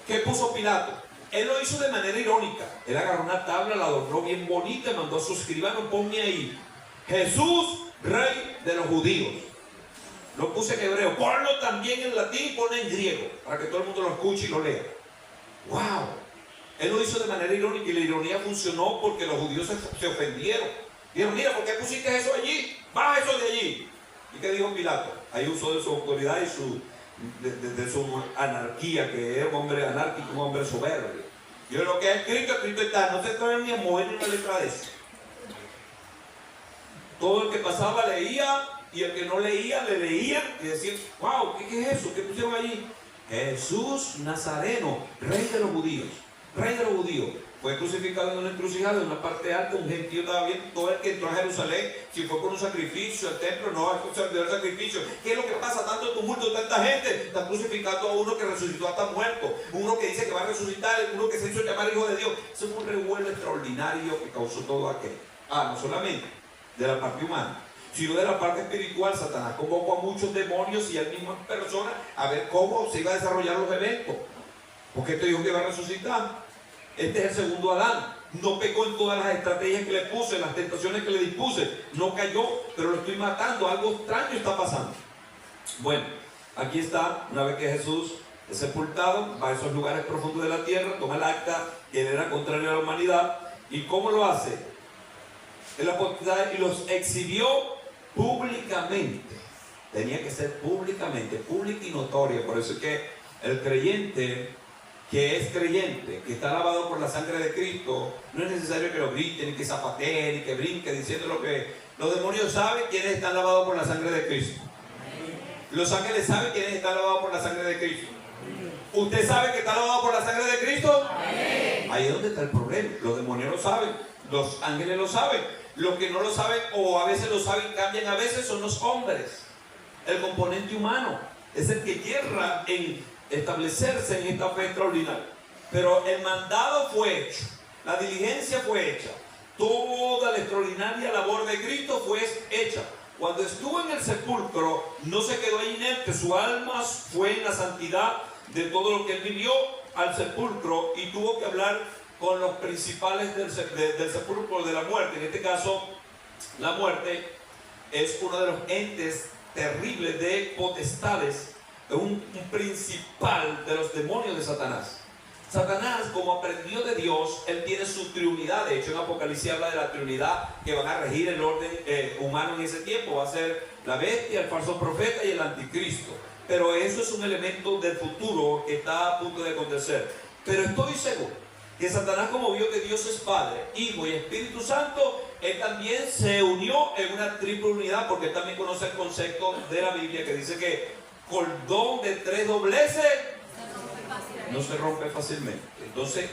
¿Qué puso Pilato? Él lo hizo de manera irónica. Él agarró una tabla, la adornó bien bonita y mandó a su escribano: ponme ahí: Jesús, Rey de los judíos. Lo puse en hebreo. Ponlo también en latín y ponlo en griego, para que todo el mundo lo escuche y lo lea. ¡Wow! Él lo hizo de manera irónica, y la ironía funcionó porque los judíos se ofendieron. Dijeron: mira, ¿por qué pusiste eso allí? ¡Baja eso de allí! ¿Y qué dijo Pilato? Ahí usó de su autoridad y de su anarquía, que era un hombre anárquico, un hombre soberbio. Yo lo que he escrito, escrito está. No se atreven ni a mover ni una letra de eso. Todo el que pasaba leía, y el que no leía, le leían y decían: wow, ¿qué es eso? ¿Qué pusieron allí? Jesús Nazareno, Rey de los judíos. Rey de los judíos. Fue crucificado en una encrucijada, en una parte alta. Un gentío estaba viendo. Todo el que entró a Jerusalén, si fue por un sacrificio al templo, no, es un sacrificio. ¿Qué es lo que pasa? Tanto tumulto, tanta gente. Están crucificando a uno que resucitó hasta muerto, uno que dice que va a resucitar, uno que se hizo llamar hijo de Dios. Eso fue un revuelo extraordinario que causó todo aquello. No solamente de la parte humana, sino de la parte espiritual. Satanás convocó a muchos demonios y a mismas personas a ver cómo se iba a desarrollar los eventos. Porque este dijo que iba a resucitar. Este es el segundo Adán. No pecó en todas las estrategias que le puse, en las tentaciones que le dispuse. No cayó, pero lo estoy matando. Algo extraño está pasando. Bueno, aquí está. Una vez que Jesús es sepultado, va a esos lugares profundos de la tierra, toma el acta que él era contrario a la humanidad. ¿Y cómo lo hace? En la potestad, y los exhibió públicamente. Tenía que ser públicamente, pública y notoria. Por eso es que el creyente que es creyente, que está lavado por la sangre de Cristo, no es necesario que lo grite, ni que zapatee, ni que brinque diciendo lo que... Los demonios saben quiénes están lavados por la sangre de Cristo. Los ángeles saben quiénes están lavados por la sangre de Cristo. ¿Usted sabe que está lavado por la sangre de Cristo? Ahí es donde está el problema. Los demonios lo saben, los ángeles lo saben. Los que no lo saben, o a veces lo saben, cambian a veces, son los hombres. El componente humano es el que yerra en establecerse en esta fe extraordinaria. Pero el mandado fue hecho, la diligencia fue hecha, toda la extraordinaria labor de Cristo fue hecha. Cuando estuvo en el sepulcro, no se quedó ahí inerte, su alma fue en la santidad de todo lo que él vivió al sepulcro, y tuvo que hablar con los principales del sepulcro, de la muerte. En este caso, la muerte es uno de los entes terribles de potestades, un principal de los demonios de Satanás. Satanás, como aprendió de Dios, él tiene su triunidad. De hecho, en Apocalipsis habla de la triunidad que van a regir el orden humano en ese tiempo. Va a ser la bestia, el falso profeta y el anticristo. Pero eso es un elemento del futuro que está a punto de acontecer. Pero estoy seguro que Satanás, como vio que Dios es Padre, Hijo y Espíritu Santo, él también se unió en una triple unidad, porque él también conoce el concepto de la Biblia que dice que cordón de tres dobleces no se rompe fácilmente. Entonces,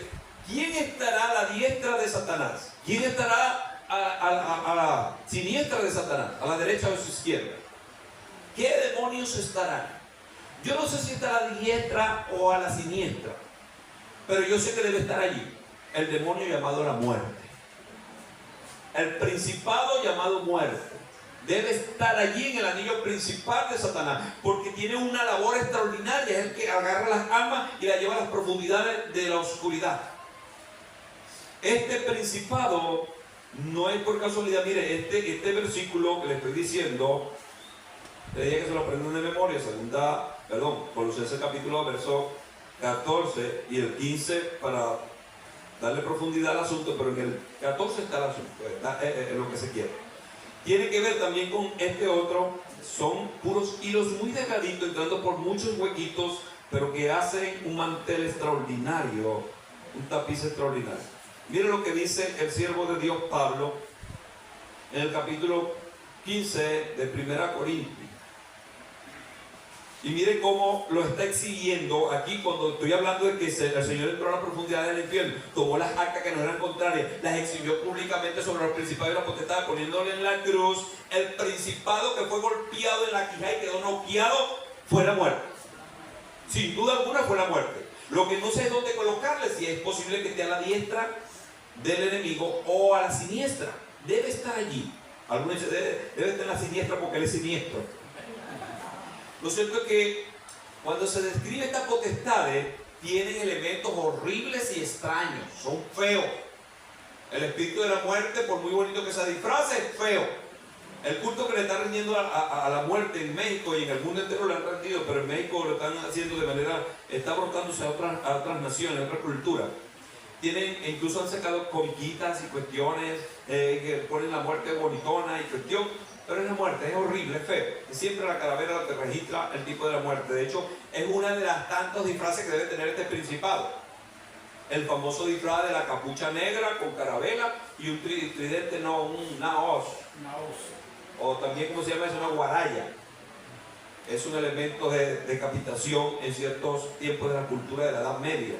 ¿quién estará a la diestra de Satanás? ¿Quién estará a la siniestra de Satanás? ¿A la derecha o a su izquierda? ¿Qué demonios estarán? Yo no sé si está a la diestra o a la siniestra, pero yo sé que debe estar allí el demonio llamado la muerte, el principado llamado muerte. Debe estar allí en el anillo principal de Satanás, porque tiene una labor extraordinaria. Es el que agarra las almas y las lleva a las profundidades de la oscuridad. Este principado no es por casualidad. Mire, este versículo que le estoy diciendo, le dije que se lo aprendan de memoria. Colosenses capítulo verso 14 y el 15, para darle profundidad al asunto, pero en el 14 está el asunto, es lo que se quiere. Tiene que ver también con este otro. Son puros hilos muy delgaditos, entrando por muchos huequitos, pero que hacen un mantel extraordinario, un tapiz extraordinario. Mire lo que dice el siervo de Dios Pablo en el capítulo 15 de 1 Corintios. Y mire cómo lo está exigiendo aquí cuando estoy hablando de que el Señor entró a la profundidad del infierno, tomó las actas que no eran contrarias, las exhibió públicamente sobre los principados y la potestad, poniéndole en la cruz. El principado que fue golpeado en la quijada y quedó noqueado fue la muerte. Sin duda alguna fue la muerte. Lo que no sé es dónde colocarle, si es posible que esté a la diestra del enemigo o a la siniestra. Debe estar allí. Algunos dicen, debe estar en la siniestra porque él es siniestro. Lo cierto es que cuando se describe estas potestades, tienen elementos horribles y extraños, son feos. El espíritu de la muerte, por muy bonito que se disfrace, es feo. El culto que le están rendiendo a la muerte en México y en el mundo entero lo han rendido, pero en México lo están haciendo de manera, está brotándose a otras naciones, a otras culturas. Incluso han sacado comiquitas y cuestiones que ponen la muerte bonitona y cuestión, pero es la muerte, es horrible, es feo. Es siempre la calavera te registra el tipo de la muerte. De hecho, es una de las tantos disfraces que debe tener este principado. El famoso disfraz de la capucha negra con carabela y un tridente, no, una hoz. O también, ¿cómo se llama eso? Una guaraya. Es un elemento de decapitación en ciertos tiempos de la cultura de la Edad Media.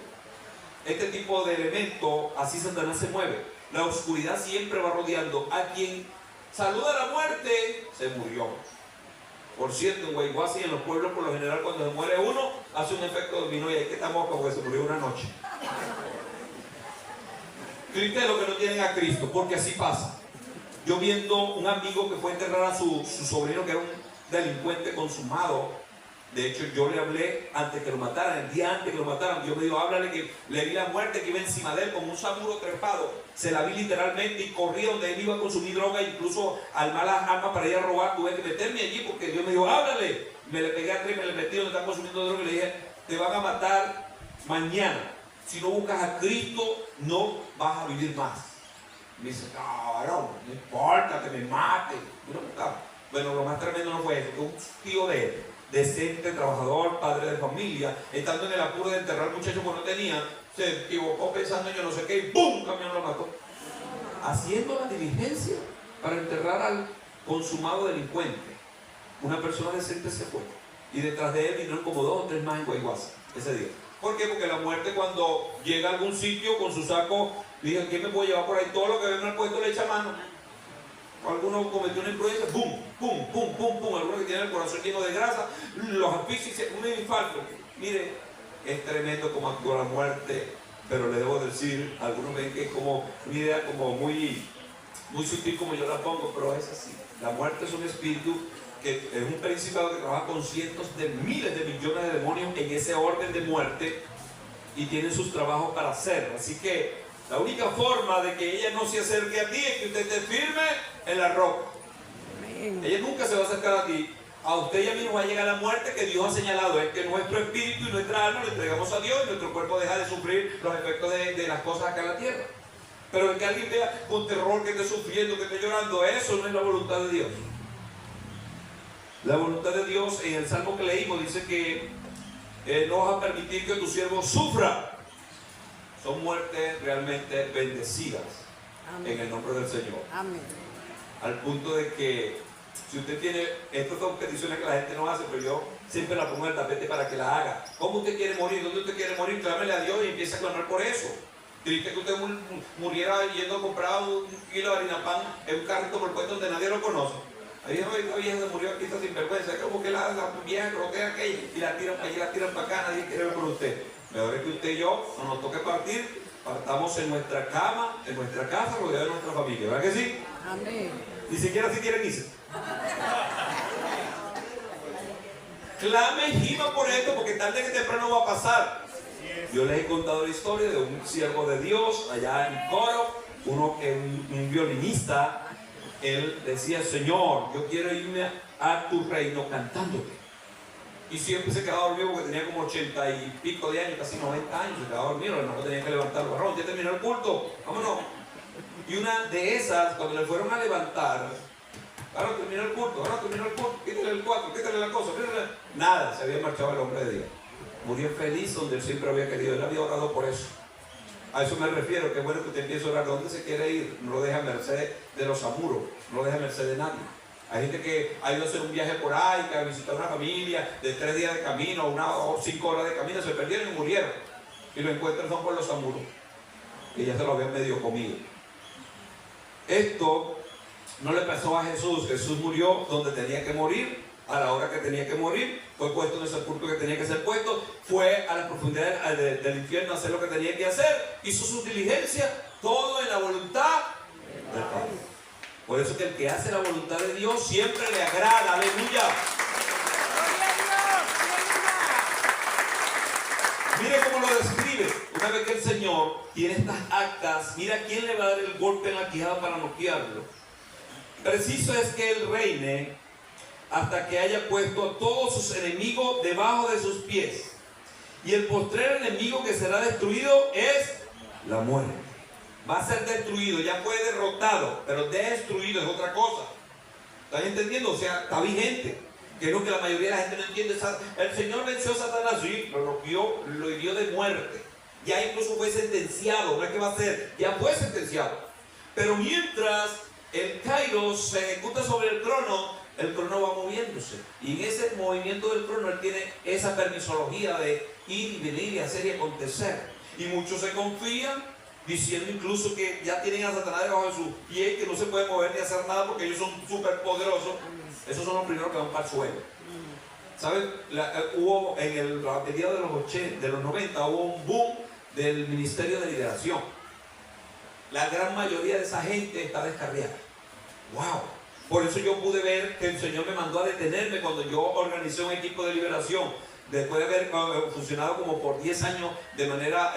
Este tipo de elemento, así Satanás se mueve. La oscuridad siempre va rodeando a quien saluda a la muerte, se murió. Por cierto, en Guayguasi y en los pueblos, por lo general, cuando se muere uno, hace un efecto dominó y hay que estar moca porque se murió una noche. Triste es lo que no tienen a Cristo, porque así pasa. Yo viendo un amigo que fue a enterrar a su sobrino, que era un delincuente consumado. De hecho, yo le hablé antes que lo mataran, el día antes que lo mataran. Yo me digo, háblale que le vi la muerte que iba encima de él como un samuro trepado. Se la vi literalmente y corrí donde él iba a consumir droga, incluso al malas armas para ir a robar. Tuve que meterme allí porque Dios me dijo, háblale. Me le pegué atrás y me le metí donde están consumiendo droga y le dije, te van a matar mañana. Si no buscas a Cristo, no vas a vivir más. Me dice, cabrón, no importa que me mate. Bueno, lo más tremendo no fue eso, fue un tío de él, decente, trabajador, padre de familia, estando en el apuro de enterrar al muchacho que no tenía, se equivocó pensando en yo no sé qué y ¡pum! Camión lo mató. Haciendo la diligencia para enterrar al consumado delincuente. Una persona decente se fue. Y detrás de él vinieron como 2 o 3 más en Guayguasa ese día. ¿Por qué? Porque la muerte, cuando llega a algún sitio con su saco, dice, ¿quién me puede llevar por ahí? Todo lo que ve en el puesto le echa mano. Algunos cometió una imprudencia, ¡pum! ¡Pum! ¡Pum! ¡Pum! ¡Pum! Algunos que tienen el corazón lleno de grasa, los asfixia, un infarto. Mire, es tremendo como actúa la muerte, pero le debo decir, algunos ven que es como una idea como muy sutil como yo la pongo, pero es así. La muerte es un espíritu que es un principado que trabaja con cientos de miles de millones de demonios en ese orden de muerte y tiene sus trabajos para hacerlo. Así que la única forma de que ella no se acerque a ti es que usted esté firme en la roca. Ella nunca se va a acercar a ti. A usted y a mí nos va a llegar la muerte que Dios ha señalado. Es que nuestro espíritu y nuestra alma lo entregamos a Dios y nuestro cuerpo deja de sufrir los efectos de las cosas acá en la tierra. Pero que alguien vea con terror que esté sufriendo, que esté llorando, eso no es la voluntad de Dios. La voluntad de Dios, en el salmo que leímos, dice que no vas a permitir que tu siervo sufra. Son muertes realmente bendecidas. Amén. En el nombre del Señor. Amén. Al punto de que si usted tiene, estas son peticiones que la gente no hace, pero yo siempre la pongo en el tapete para que la haga. ¿Cómo usted quiere morir? ¿Dónde usted quiere morir? Clámele a Dios y empiece a clamar por eso. Triste que usted muriera yendo a comprar un kilo de harina pan en un carrito por el puesto donde nadie lo conoce. Ahí esta vieja se murió aquí, está sin vergüenza. Como que la vieja croquea aquella y la tiran para allí, la tiran para acá, nadie quiere ver por usted. Mejor es que usted y yo no nos toque partir, partamos en nuestra cama, en nuestra casa, rodeados de nuestra familia. ¿Verdad que sí? Amén. Ni siquiera si quieren irse. Clame y gima por esto, porque tarde que temprano va a pasar. Yo les he contado la historia de un siervo de Dios allá en Coro, uno que un violinista. Él decía, Señor, yo quiero irme a tu reino cantándote. Y siempre se quedaba dormido porque tenía como 80 y pico de años, casi 90 años, se quedaba dormido, no tenía que levantarlo. Varón, ya terminó el culto, vámonos. Y una de esas, cuando le fueron a levantar, varón, terminó el culto, quítale el 4, quítale la cosa, quítale. Nada, se había marchado el hombre de Dios. Murió feliz donde él siempre había querido, él había orado por eso. A eso me refiero, que es bueno que usted empiece a orar. ¿Dónde se quiere ir? No lo deja a merced de los amuros, no lo deja a merced de nadie. Hay gente que ha ido a hacer un viaje por ahí, que ha visitado una familia de 3 días de camino, 1 o 5 horas de camino, se perdieron y murieron. Y lo encuentran son por los amuros, que ya se lo habían medio comido. Esto no le pasó a Jesús. Jesús murió donde tenía que morir, a la hora que tenía que morir, fue puesto en el sepulcro que tenía que ser puesto, fue a las profundidades del infierno a hacer lo que tenía que hacer, hizo su diligencia, todo en la voluntad del Padre. Por eso que el que hace la voluntad de Dios siempre le agrada, aleluya. Mire cómo lo describe. Una vez que el Señor tiene estas actas, mira quién le va a dar el golpe en la quijada para noquearlo. Preciso es que Él reine hasta que haya puesto a todos sus enemigos debajo de sus pies. Y el postrer enemigo que será destruido es la muerte. Va a ser destruido, ya fue derrotado, pero destruido es otra cosa. ¿Están entendiendo? O sea, está vigente. Que es lo que la mayoría de la gente no entiende. El Señor venció a Satanás, sí, lo rompió, lo hirió de muerte. Ya incluso fue sentenciado, no es que va a ser, ya fue sentenciado. Pero mientras el Kairos se ejecuta sobre el crono va moviéndose. Y en ese movimiento del crono él tiene esa permisología de ir y venir y hacer y acontecer. Y muchos se confían, diciendo incluso que ya tienen a Satanás debajo de su pie, que no se puede mover ni hacer nada porque ellos son súper poderosos. Esos son los primeros que van para el suelo. ¿Saben? Hubo en el mediados de los 80, de los 90, hubo un boom del Ministerio de Liberación. La gran mayoría de esa gente está descarriada. ¡Wow! Por eso yo pude ver que el Señor me mandó a detenerme cuando yo organicé un equipo de liberación. Después de haber funcionado como por 10 años de manera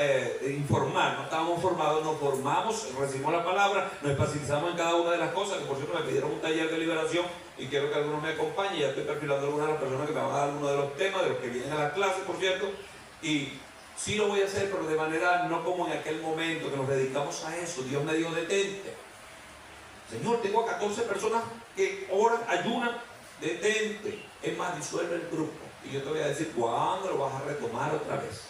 informal, no estábamos formados, nos formamos, recibimos la palabra, nos especializamos en cada una de las cosas, que por cierto me pidieron un taller de liberación y quiero que algunos me acompañen. Ya estoy perfilando a algunas de las personas que me van a dar algunos de los temas, de los que vienen a la clase, por cierto, y sí lo voy a hacer, pero de manera no como en aquel momento que nos dedicamos a eso. Dios me dijo, detente. Señor, tengo a 14 personas que oran, ayunan, detente. Es más, disuelve el grupo. Y yo te voy a decir, ¿cuándo lo vas a retomar otra vez?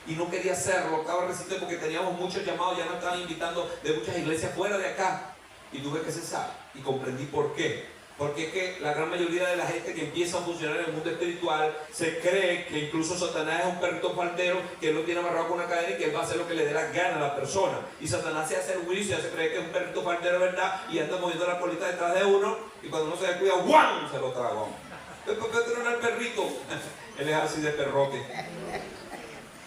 Y no quería hacerlo, estaba resistiendo porque teníamos muchos llamados, ya nos estaban invitando de muchas iglesias fuera de acá. Y tuve que cesar. Y comprendí por qué. Porque es que la gran mayoría de la gente que empieza a funcionar en el mundo espiritual se cree que incluso Satanás es un perrito faldero, que él lo tiene amarrado con una cadena y que él va a hacer lo que le dé la gana a la persona. Y Satanás se hace el juicio, ya se cree que es un perrito faldero, ¿verdad? Y anda moviendo la colita detrás de uno y cuando uno se descuida, ¡guau!, se lo traga. ¿Por qué no era el perrito? Él es así de perrote.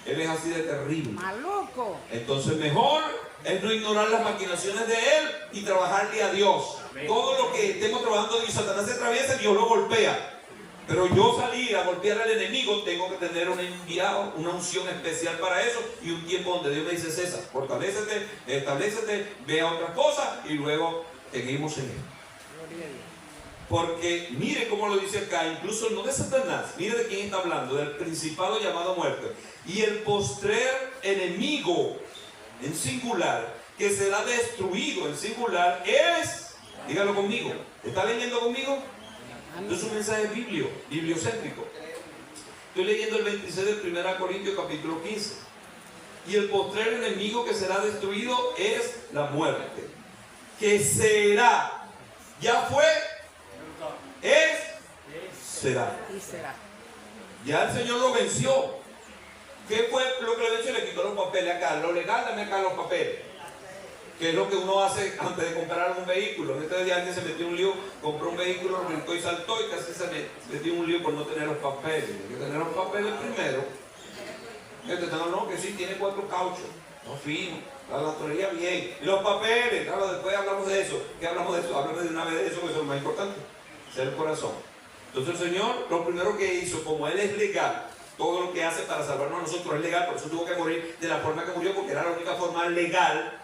Él es así de terrible. Maluco. Entonces mejor es no ignorar las maquinaciones de él y trabajarle a Dios. Amén. Todo lo que estemos trabajando y Satanás se atraviesa, Dios lo golpea. Pero yo salir a golpear al enemigo, tengo que tener un enviado, una unción especial para eso y un tiempo donde Dios me dice, César, fortalécete, establécete, ve a otras cosas y luego seguimos en él. Porque mire cómo lo dice acá, incluso no de Satanás, mire de quién está hablando, del principado llamado muerte. Y el postrer enemigo, en singular, que será destruido, en singular, es, dígalo conmigo, ¿está leyendo conmigo? Esto es un mensaje bibliocéntrico. Estoy leyendo el 26 de 1 Corintios capítulo 15. Y el postrer enemigo que será destruido es la muerte. Que será, ya fue, es, será. Ya el Señor lo venció. ¿Qué fue lo que le venció? Le quitó los papeles acá. Lo legal, dame acá los papeles. Que es lo que uno hace antes de comprar algún vehículo. Este día alguien se metió en un lío, compró un vehículo, lo brincó y saltó y casi se metió en un lío por no tener los papeles. Hay que tener los papeles primero. No, que sí, tiene 4 cauchos. No, fino. La tonería bien. Y los papeles, claro, después hablamos de eso. ¿Qué hablamos de eso? Háblame de una vez de eso, que eso es lo más importante. Ser el corazón. Entonces el Señor, lo primero que hizo, como Él es legal, todo lo que hace para salvarnos a nosotros es legal, por eso tuvo que morir de la forma que murió, porque era la única forma legal.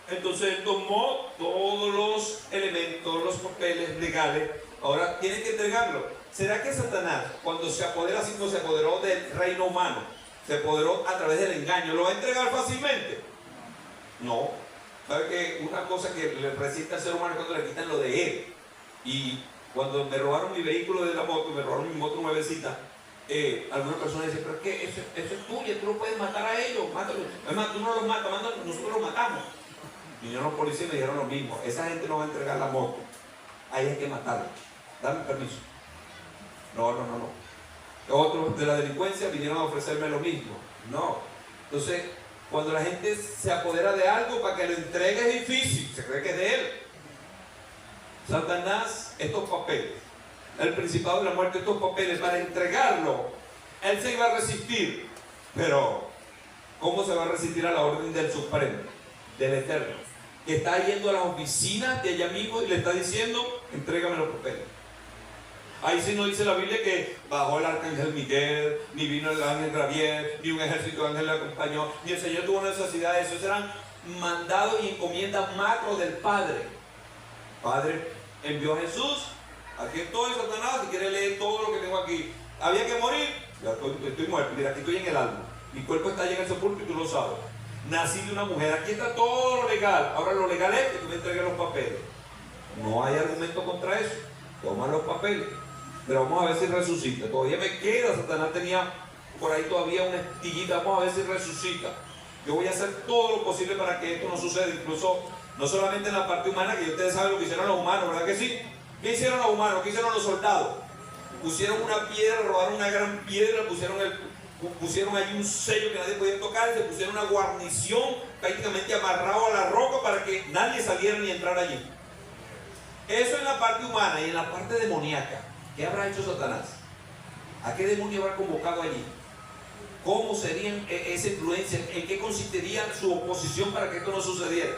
Entonces Él tomó todos los elementos, los papeles legales, ahora tienen que entregarlo. ¿Será que Satanás, cuando se apodera, así como se apoderó del reino humano, se apoderó a través del engaño, lo va a entregar fácilmente? No. ¿Sabe que una cosa que le resiste al ser humano es cuando le quitan lo de él? Y cuando me robaron mi vehículo de la moto, me robaron mi moto nuevecita, algunas personas dicen, pero es que eso es tuyo, tú no puedes matar a ellos, mátalo. Además, tú no los matas, nosotros los matamos. Vinieron los policías y me dijeron lo mismo, esa gente no va a entregar la moto, ahí hay que matarla, dame permiso. No. Otros de la delincuencia vinieron a ofrecerme lo mismo. No. Entonces, cuando la gente se apodera de algo, para que lo entregue es difícil, se cree que es de él. Satanás, estos papeles, el principado de la muerte, estos papeles, para entregarlo, él se iba a resistir. Pero, ¿cómo se va a resistir a la orden del Supremo, del Eterno, que está yendo a las oficinas de allá mismo y le está diciendo, entrégame los papeles? Ahí sí no dice la Biblia que bajó el arcángel Miguel, ni vino el ángel Gabriel, ni un ejército de ángeles le acompañó, ni el Señor tuvo necesidad de eso. Esos eran mandados y encomiendas macro del Padre. Padre envió a Jesús. Aquí estoy, Satanás, si quieres leer todo lo que tengo aquí. Había que morir, ya estoy muerto, mira, aquí estoy en el alma. Mi cuerpo está allá en el sepulcro y tú lo sabes. Nací de una mujer, aquí está todo lo legal. Ahora lo legal es que tú me entregues los papeles. No hay argumento contra eso. Toma los papeles. Pero vamos a ver si resucita. Todavía me queda, Satanás tenía por ahí todavía una estillita. Vamos a ver si resucita. Yo voy a hacer todo lo posible para que esto no suceda. Incluso, no solamente en la parte humana, que ustedes saben lo que hicieron los humanos, ¿verdad que sí? ¿Qué hicieron los humanos? ¿Qué hicieron los soldados? Pusieron una piedra, robaron una gran piedra, pusieron allí un sello que nadie podía tocar, se pusieron una guarnición prácticamente amarrado a la roca para que nadie saliera ni entrara allí. Eso en la parte humana. Y en la parte demoníaca, ¿qué habrá hecho Satanás? ¿A qué demonio habrá convocado allí? ¿Cómo sería esa influencia? ¿En qué consistiría su oposición para que esto no sucediera?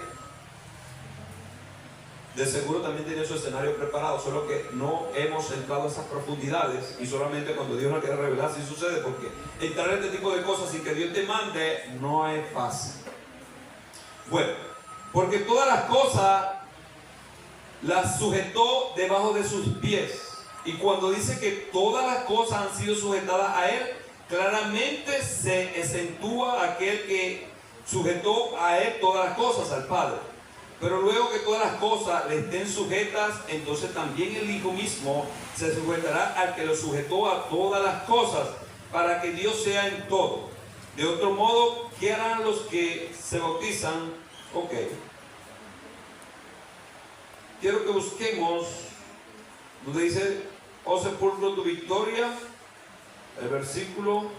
De seguro también tiene su escenario preparado, solo que no hemos entrado a esas profundidades, y solamente cuando Dios nos quiere revelar si sucede, porque entrar en este tipo de cosas sin que Dios te mande no es fácil. Bueno, porque todas las cosas las sujetó debajo de sus pies. Y cuando dice que todas las cosas han sido sujetadas a Él, claramente se acentúa aquel que sujetó a Él todas las cosas, al Padre. Pero luego que todas las cosas le estén sujetas, entonces también el Hijo mismo se sujetará al que lo sujetó a todas las cosas, para que Dios sea en todo. De otro modo, ¿qué harán los que se bautizan? Ok. Quiero que busquemos donde dice, oh sepulcro, tu victoria, el versículo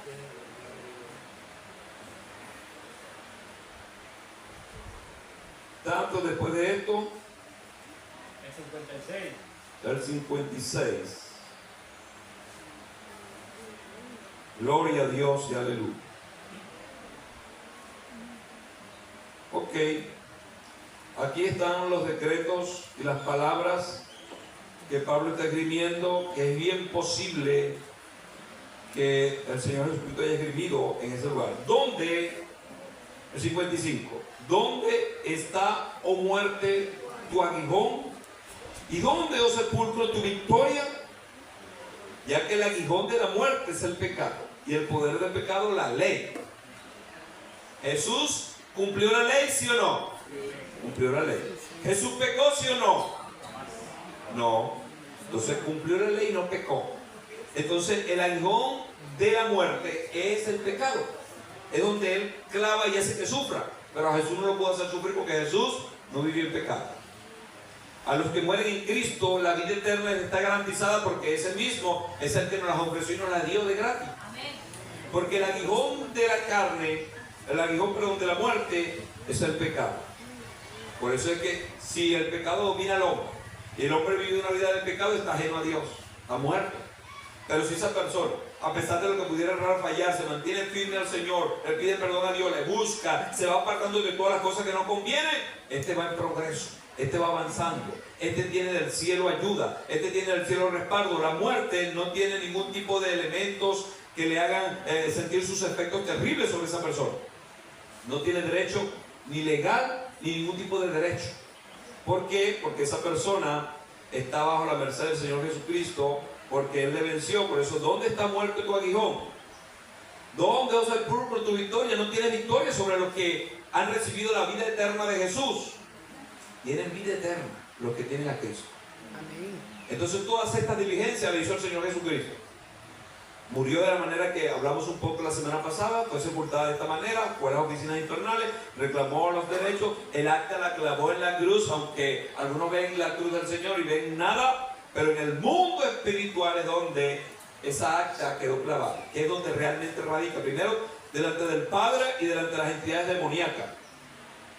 tanto después de esto, el 56. Gloria a Dios y aleluya. Ok, aquí están los decretos y las palabras que Pablo está escribiendo, que es bien posible que el Señor Jesucristo haya escribido en ese lugar. ¿Dónde? El 55. ¿Dónde está, oh muerte, tu aguijón? ¿Y dónde, oh sepulcro, tu victoria? Ya que el aguijón de la muerte es el pecado, y el poder del pecado, la ley. ¿Jesús cumplió la ley, sí o no? Cumplió la ley. ¿Jesús pecó, sí o no? No. Entonces cumplió la ley y no pecó. Entonces el aguijón de la muerte es el pecado. Es donde Él clava y hace que sufra. Pero a Jesús no lo pudo hacer sufrir porque Jesús no vivió en pecado. A los que mueren en Cristo, la vida eterna está garantizada porque ese mismo es el que nos las ofreció y nos la dio de gratis. Porque el aguijón de la carne, el aguijón, perdón, de la muerte, es el pecado. Por eso es que si el pecado domina al hombre y el hombre vive una vida de pecado, está ajeno a Dios, está muerto. Pero si esa persona, a pesar de lo que pudiera errar, fallar, se mantiene firme al Señor, le pide perdón a Dios, le busca, se va apartando de todas las cosas que no convienen, este va en progreso, este va avanzando, este tiene del cielo ayuda, este tiene del cielo respaldo. La muerte no tiene ningún tipo de elementos que le hagan sentir sus efectos terribles sobre esa persona. No tiene derecho ni legal ni ningún tipo de derecho. ¿Por qué? Porque esa persona está bajo la merced del Señor Jesucristo, porque Él le venció. Por eso, ¿dónde está muerto tu aguijón? ¿Dónde, oh sepulcro, tu victoria? No tienes victoria sobre los que han recibido la vida eterna de Jesús. Tienen vida eterna los que tienen a Cristo. Amén. Entonces todas estas diligencias le hizo el Señor Jesucristo. Murió de la manera que hablamos un poco la semana pasada, fue sepultada de esta manera, fue a las oficinas infernales, reclamó los derechos, el acta la clavó en la cruz, aunque algunos ven la cruz del Señor y ven nada, pero en el mundo espiritual es donde esa acta quedó clavada, que es donde realmente radica, primero delante del Padre y delante de las entidades demoníacas.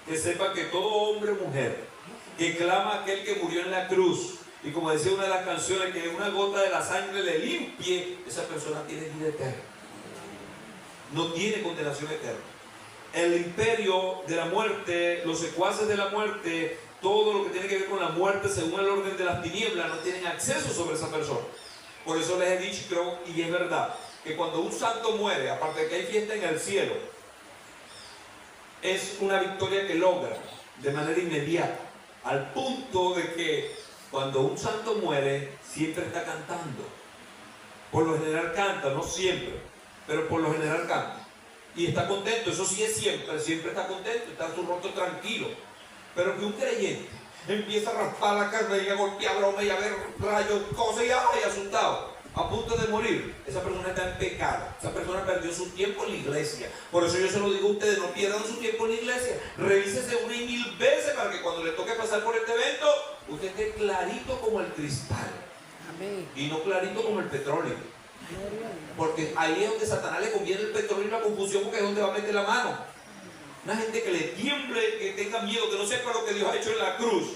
Que sepa que todo hombre o mujer que clama a aquel que murió en la cruz Y como decía una de las canciones, que una gota de la sangre le limpie, esa persona tiene vida eterna. No tiene condenación eterna. El imperio de la muerte, los secuaces de la muerte, todo lo que tiene que ver con la muerte según el orden de las tinieblas, no tienen acceso sobre esa persona. Por eso les he dicho, creo, y es verdad, que cuando un santo muere, aparte de que hay fiesta en el cielo, es una victoria que logra de manera inmediata, al punto de que cuando un santo muere, siempre está cantando. Por lo general canta, no siempre, pero por lo general canta. Y está contento, eso sí es siempre, siempre está contento, está en su rostro tranquilo. Pero que un creyente empieza a raspar la carne y a golpear broma y a ver rayos, cosas y ay, asustado, a punto de morir, esa persona está en pecado. Esa persona perdió su tiempo en la iglesia. Por eso yo se lo digo a ustedes, no pierdan su tiempo en la iglesia. Revísese 1 y 1000 veces para que cuando le toque pasar por este evento, usted esté clarito como el cristal. Amén. Y no clarito como el petróleo. Porque ahí es donde Satanás le conviene el petróleo y la confusión, porque es donde va a meter la mano. Una gente que le tiemble, que tenga miedo, que no sepa lo que Dios ha hecho en la cruz.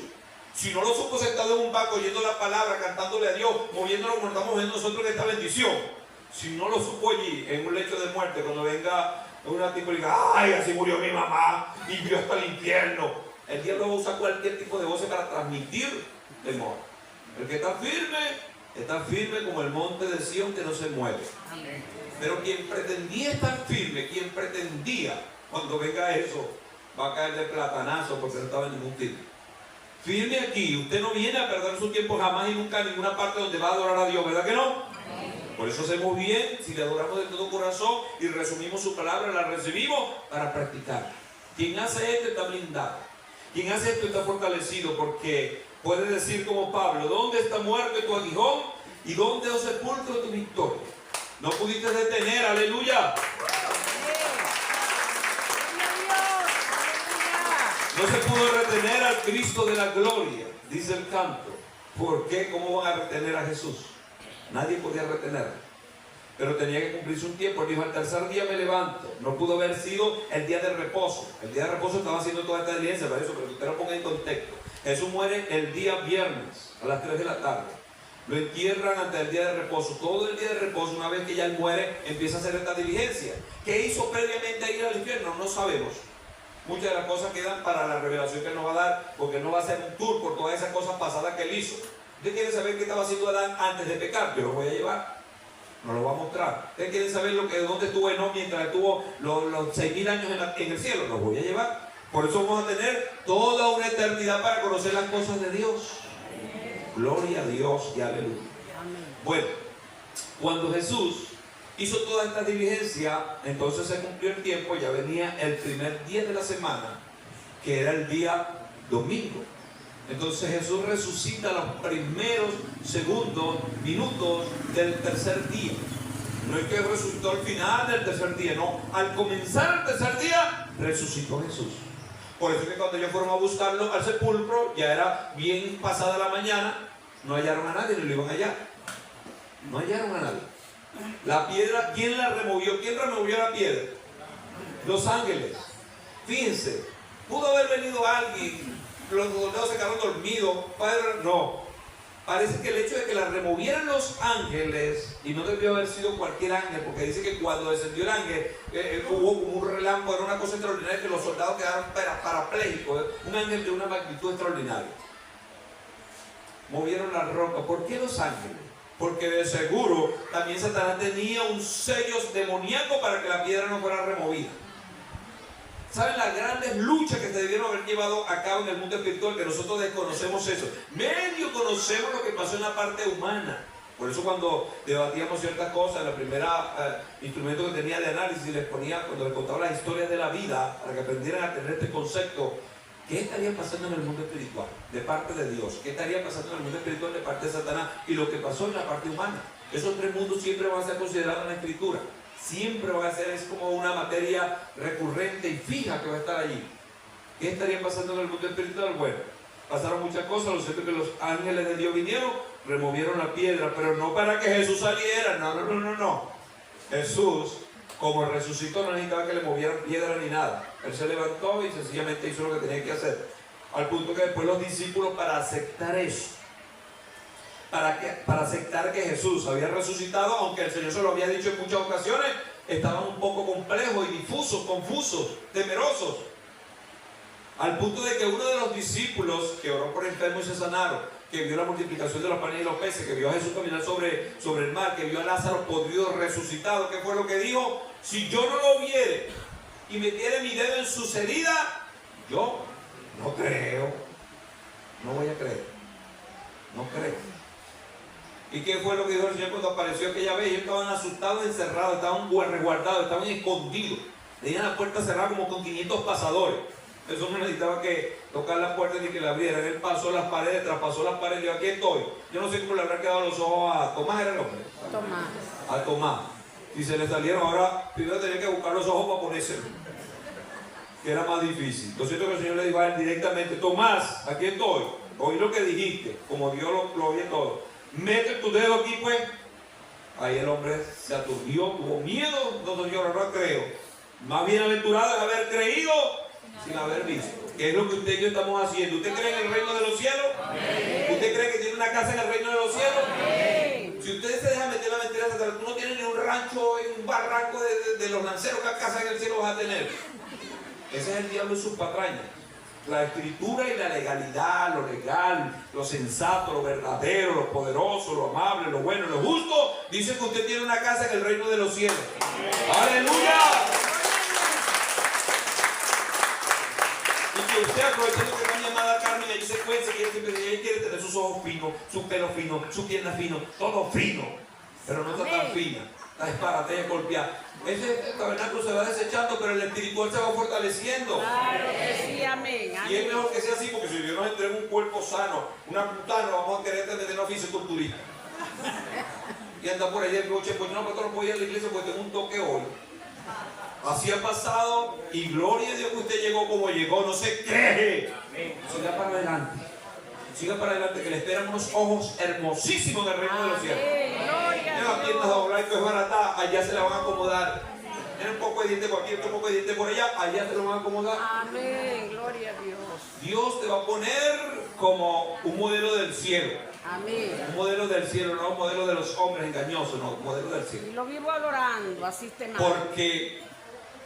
Si no lo supo sentado en un banco, oyendo la palabra, cantándole a Dios, moviéndolo como estamos viendo nosotros en esta bendición. Si no lo supo allí, en un lecho de muerte, cuando venga una tipo y diga, ay, así murió mi mamá, y vio hasta el infierno. El diablo va a usar cualquier tipo de voces para transmitir temor. El que está firme como el monte de Sión que no se mueve. Amén. Pero quien pretendía estar firme, quien pretendía, cuando venga eso, va a caer de platanazo porque no estaba en ningún tipo. Firme aquí, usted no viene a perder su tiempo jamás y nunca en ninguna parte donde va a adorar a Dios, ¿verdad que no? Amén. Por eso hacemos bien si le adoramos de todo corazón y resumimos su palabra, la recibimos para practicar. Quien hace esto está blindado. Quien hace esto está fortalecido, porque puede decir como Pablo, ¿dónde está muerte tu aguijón? ¿Y dónde, oh sepulcro, tu victoria? No pudiste detener, aleluya. No se pudo retener al Cristo de la gloria, dice el canto. ¿Por qué? ¿Cómo van a retener a Jesús? Nadie podía retenerlo. Pero tenía que cumplirse un tiempo. Él dijo, al tercer día me levanto. No pudo haber sido el día de reposo. El día de reposo estaba haciendo toda esta diligencia para eso, pero que usted lo ponga en contexto. Jesús muere el día viernes a las 3 de la tarde. Lo entierran antes del día de reposo. Todo el día de reposo, una vez que ya él muere, empieza a hacer esta diligencia. ¿Qué hizo previamente a ir al infierno? No sabemos. Muchas de las cosas quedan para la revelación que él nos va a dar, porque él no va a hacer un tour por todas esas cosas pasadas que él hizo. ¿Usted quiere saber qué estaba haciendo Adán antes de pecar? Yo lo voy a llevar. Nos lo va a mostrar. ¿Ustedes quieren saber dónde estuvo Enoc mientras estuvo los 6000 años en el cielo? Los voy a llevar. Por eso vamos a tener toda una eternidad para conocer las cosas de Dios. Gloria a Dios y aleluya. Bueno, cuando Jesús hizo toda esta diligencia, entonces se cumplió el tiempo, ya venía el primer día de la semana, que era el día domingo. Entonces Jesús resucita los primeros segundos, minutos del tercer día. No es que resucitó al final del tercer día, no. Al comenzar el tercer día, resucitó Jesús. Por eso que cuando ellos fueron a buscarlo al sepulcro, ya era bien pasada la mañana, no hallaron a nadie, ni lo iban a hallar. No hallaron a nadie. La piedra, ¿quién la removió? ¿Quién removió la piedra? Los ángeles. Fíjense, pudo haber venido alguien, los soldados se quedaron dormidos, no. Parece que el hecho de que la removieran los ángeles, y no debió haber sido cualquier ángel, porque dice que cuando descendió el ángel, hubo como un relámpago, era una cosa extraordinaria, que los soldados quedaron parapléjicos, un ángel de una magnitud extraordinaria. Movieron la roca. ¿Por qué los ángeles? Porque de seguro también Satanás tenía un sello demoníaco para que la piedra no fuera removida. ¿Saben las grandes luchas que se debieron haber llevado a cabo en el mundo espiritual? Que nosotros desconocemos eso. Medio conocemos lo que pasó en la parte humana. Por eso cuando debatíamos ciertas cosas, la primera instrumento que tenía de análisis les ponía, cuando les contaba las historias de la vida, para que aprendieran a tener este concepto. ¿Qué estaría pasando en el mundo espiritual de parte de Dios? ¿Qué estaría pasando en el mundo espiritual de parte de Satanás? Y lo que pasó en la parte humana. Esos tres mundos siempre van a ser considerados en la Escritura. Siempre va a ser, es como una materia recurrente y fija que va a estar allí. ¿Qué estaría pasando en el mundo espiritual? Bueno, pasaron muchas cosas. Lo cierto es que los ángeles de Dios vinieron, removieron la piedra, pero no para que Jesús saliera. No. Jesús, como resucitó, no necesitaba que le movieran piedra ni nada. Él se levantó y sencillamente hizo lo que tenía que hacer. Al punto que después los discípulos, para aceptar eso, para aceptar que Jesús había resucitado, aunque el Señor se lo había dicho en muchas ocasiones, estaban un poco complejos y difusos, confusos, temerosos. Al punto de que uno de los discípulos que oró por enfermos y se sanaron, que vio la multiplicación de los panes y los peces, que vio a Jesús caminar sobre el mar, que vio a Lázaro podrido resucitado, ¿qué fue lo que dijo? Si yo no lo viere y metiere mi dedo en sus heridas, yo no creo, no voy a creer, no creo. ¿Y qué fue lo que dijo el Señor cuando apareció aquella vez? Ellos estaban asustados, encerrados, estaban resguardados, estaban escondidos, tenían la puerta cerrada como con 500 pasadores. Eso no necesitaba que tocar la puerta ni que la abrieran. Él pasó las paredes, traspasó las paredes y dijo, aquí estoy. Yo no sé cómo le habrá quedado los ojos a Tomás, ¿era el hombre? Tomás. A Tomás. Si se le salieron ahora, primero tenía que buscar los ojos para ponérselo, que era más difícil. Lo cierto es que el Señor le dijo a él directamente, Tomás, aquí estoy. Oí lo que dijiste, como Dios lo oye todo. Mete tu dedo aquí, pues. Ahí el hombre se aturdió, tuvo miedo. No, Señor, no creo. Más bienaventurado es haber creído sin haber visto. ¿Qué es lo que usted y yo estamos haciendo? ¿Usted cree en el reino de los cielos? Amén. ¿Usted cree que tiene una casa en el reino de los cielos? Amén. Si usted se deja meter la mentira, tú no tienes ni un rancho en un barranco de los lanceros, ¿qué casa en el cielo vas a tener? Ese es el diablo y sus patrañas. La escritura y la legalidad, lo legal, lo sensato, lo verdadero, lo poderoso, lo amable, lo bueno, lo justo, dice que usted tiene una casa en el reino de los cielos. ¡Aleluya! Y que usted, aprovechando que está llamada Carmen, allí se cuenta que ella quiere tener sus ojos finos, su pelo fino, su pierna fino, todo fino, pero no está tan fina, está disparatada y golpeada. Ese tabernáculo se va desechando, pero el espiritual se va fortaleciendo. Claro que sí, amén. Y es mejor que sea así, porque si Dios nos entrega un cuerpo sano, una puta, no vamos a querer tener un fisiculturista. Y anda por ahí el coche, pues no, pero no puedo ir a la iglesia porque tengo un toque hoy. Así ha pasado, y gloria a Dios que usted llegó como llegó, no se queje. Siga para adelante. Siga para adelante, que le esperan unos ojos hermosísimos del reino de los cielos. En las tiendas dobladas que es barata, allá se la van a acomodar. Tiene un poco de diente por aquí, un poco de diente por allá, allá se lo van a acomodar. Amén, gloria a Dios. Dios te va a poner como un modelo del cielo. Amén. Un modelo del cielo, no un modelo de los hombres engañosos, no, un modelo del cielo. Y lo vivo adorando, así te mando. Porque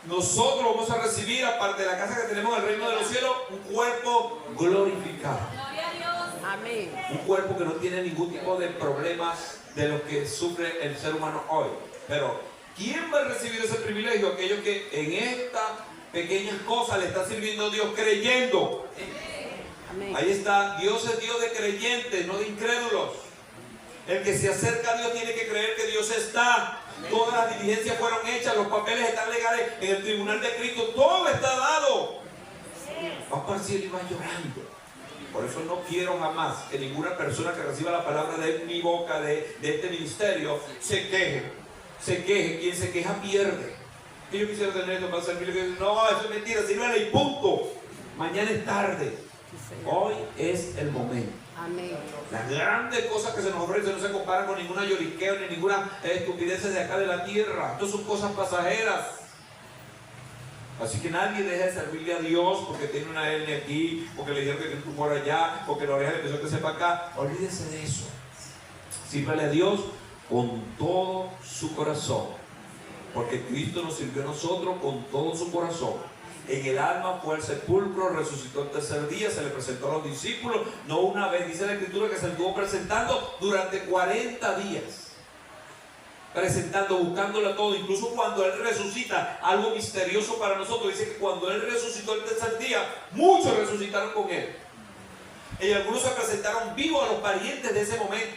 nosotros vamos a recibir, aparte de la casa que tenemos en el reino de los cielos, un cuerpo glorificado. Gloria a Dios. Amén. Un cuerpo que no tiene ningún tipo de problemas de los que sufre el ser humano hoy. Pero, ¿quién va a recibir ese privilegio? Aquellos que en estas pequeñas cosas le está sirviendo a Dios creyendo. Amén. Ahí está, Dios es Dios de creyentes, no de incrédulos. El que se acerca a Dios tiene que creer que Dios está. Todas las diligencias fueron hechas, los papeles están legales en el tribunal de Cristo, todo está dado. Va para el cielo y va llorando. Por eso no quiero jamás que ninguna persona que reciba la palabra de mi boca, de este ministerio, se queje. Se queje. Quien se queja pierde. Y yo quisiera tener esto para servirle. No, eso es mentira, sírvele y punto. Mañana es tarde. Hoy es el momento. Amén. Las grandes cosas que se nos ofrecen no se comparan con ninguna lloriqueo ni ninguna estupidez de acá de la tierra. Esto son cosas pasajeras. Así que nadie deja de servirle a Dios porque tiene una hernia aquí, porque le dijeron que tiene un tumor allá, porque la oreja le empezó a crecer para acá. Olvídese de eso. Sírvale a Dios con todo su corazón. Porque Cristo nos sirvió a nosotros con todo su corazón. En el alma fue al sepulcro, resucitó el tercer día, se le presentó a los discípulos, no una vez, dice la Escritura que se estuvo presentando durante 40 días. Presentando, buscándolo todo, incluso cuando Él resucita, algo misterioso para nosotros, dice que cuando Él resucitó el tercer día, muchos resucitaron con Él. Y algunos se presentaron vivos a los parientes de ese momento.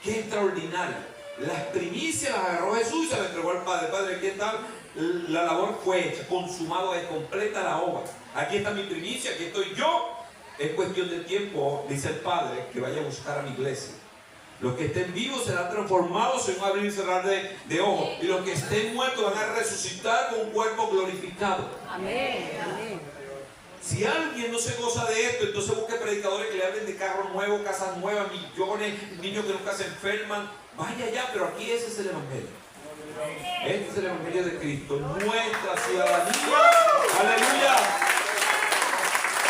¡Qué extraordinario! Las primicias las agarró Jesús y se las entregó al Padre. Padre, aquí está, la labor fue hecha, consumado, es completa la obra. Aquí está mi primicia, aquí estoy yo. Es cuestión de tiempo, dice el Padre, que vaya a buscar a mi iglesia. Los que estén vivos serán transformados en un abrir y cerrar de ojos. Y los que estén muertos van a resucitar con un cuerpo glorificado. Amén, amén. Si alguien no se goza de esto, entonces busque predicadores que le hablen de carros nuevos, casas nuevas, millones, niños que nunca se enferman. Vaya allá, pero aquí ese es el Evangelio. Este es el Evangelio de Cristo. Nuestra ciudadanía, aleluya,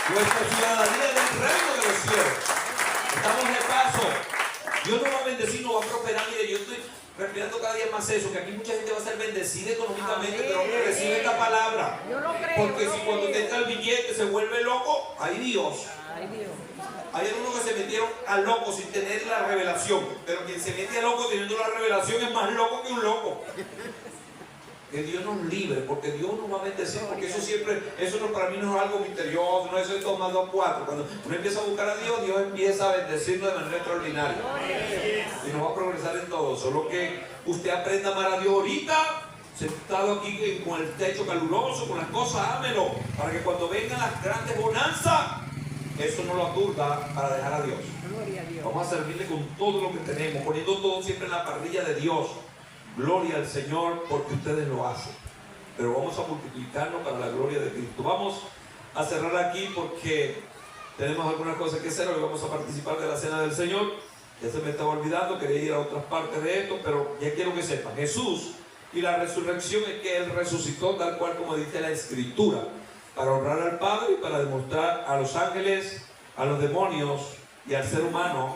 nuestra ciudadanía del reino de los cielos. Estamos de paso. Dios nos va a bendecir, nos va a prosperar. Mire, yo estoy respirando cada día más eso, que aquí mucha gente va a ser bendecida económicamente, pero recibe esta palabra. Yo lo creo. Porque si cuando te entra el billete se vuelve loco, ¡ay Dios! Ay, Dios. Hay algunos que se metieron a loco sin tener la revelación, pero quien se mete a loco teniendo la revelación es más loco que un loco. Que Dios nos libre, porque Dios nos va a bendecir, porque eso siempre, eso no, para mí no es algo misterioso, no es eso de 2 más 2, 4. Cuando uno empieza a buscar a Dios, Dios empieza a bendecirnos de manera extraordinaria. Y nos va a progresar en todo, solo que usted aprenda a amar a Dios ahorita, sentado aquí con el techo caluroso, con las cosas, ámelo, para que cuando vengan las grandes bonanzas, eso no lo aturda para dejar a Dios. Gloria a Dios. Vamos a servirle con todo lo que tenemos, poniendo todo siempre en la parrilla de Dios. Gloria al Señor porque ustedes lo hacen. Pero vamos a multiplicarnos para la gloria de Cristo. Vamos a cerrar aquí porque tenemos algunas cosas que hacer. Hoy vamos a participar de la cena del Señor. Ya se me estaba olvidando, quería ir a otras partes de esto, pero ya quiero que sepan. Jesús y la resurrección es que Él resucitó tal cual como dice la Escritura, para honrar al Padre y para demostrar a los ángeles, a los demonios y al ser humano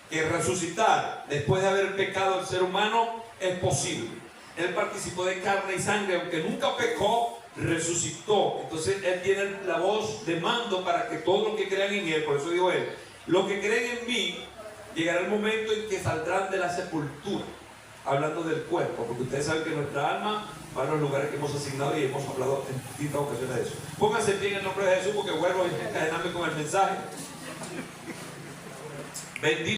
que resucitar después de haber pecado el ser humano es posible. Él participó de carne y sangre, aunque nunca pecó, resucitó. Entonces Él tiene la voz de mando para que todos los que crean en Él, por eso digo Él, los que creen en mí, llegará el momento en que saldrán de la sepultura, hablando del cuerpo, porque ustedes saben que nuestra alma va a los lugares que hemos asignado y hemos hablado en distintas ocasiones de eso. Pónganse bien en el nombre de Jesús porque vuelvo a encadenarme con el mensaje. Bendito.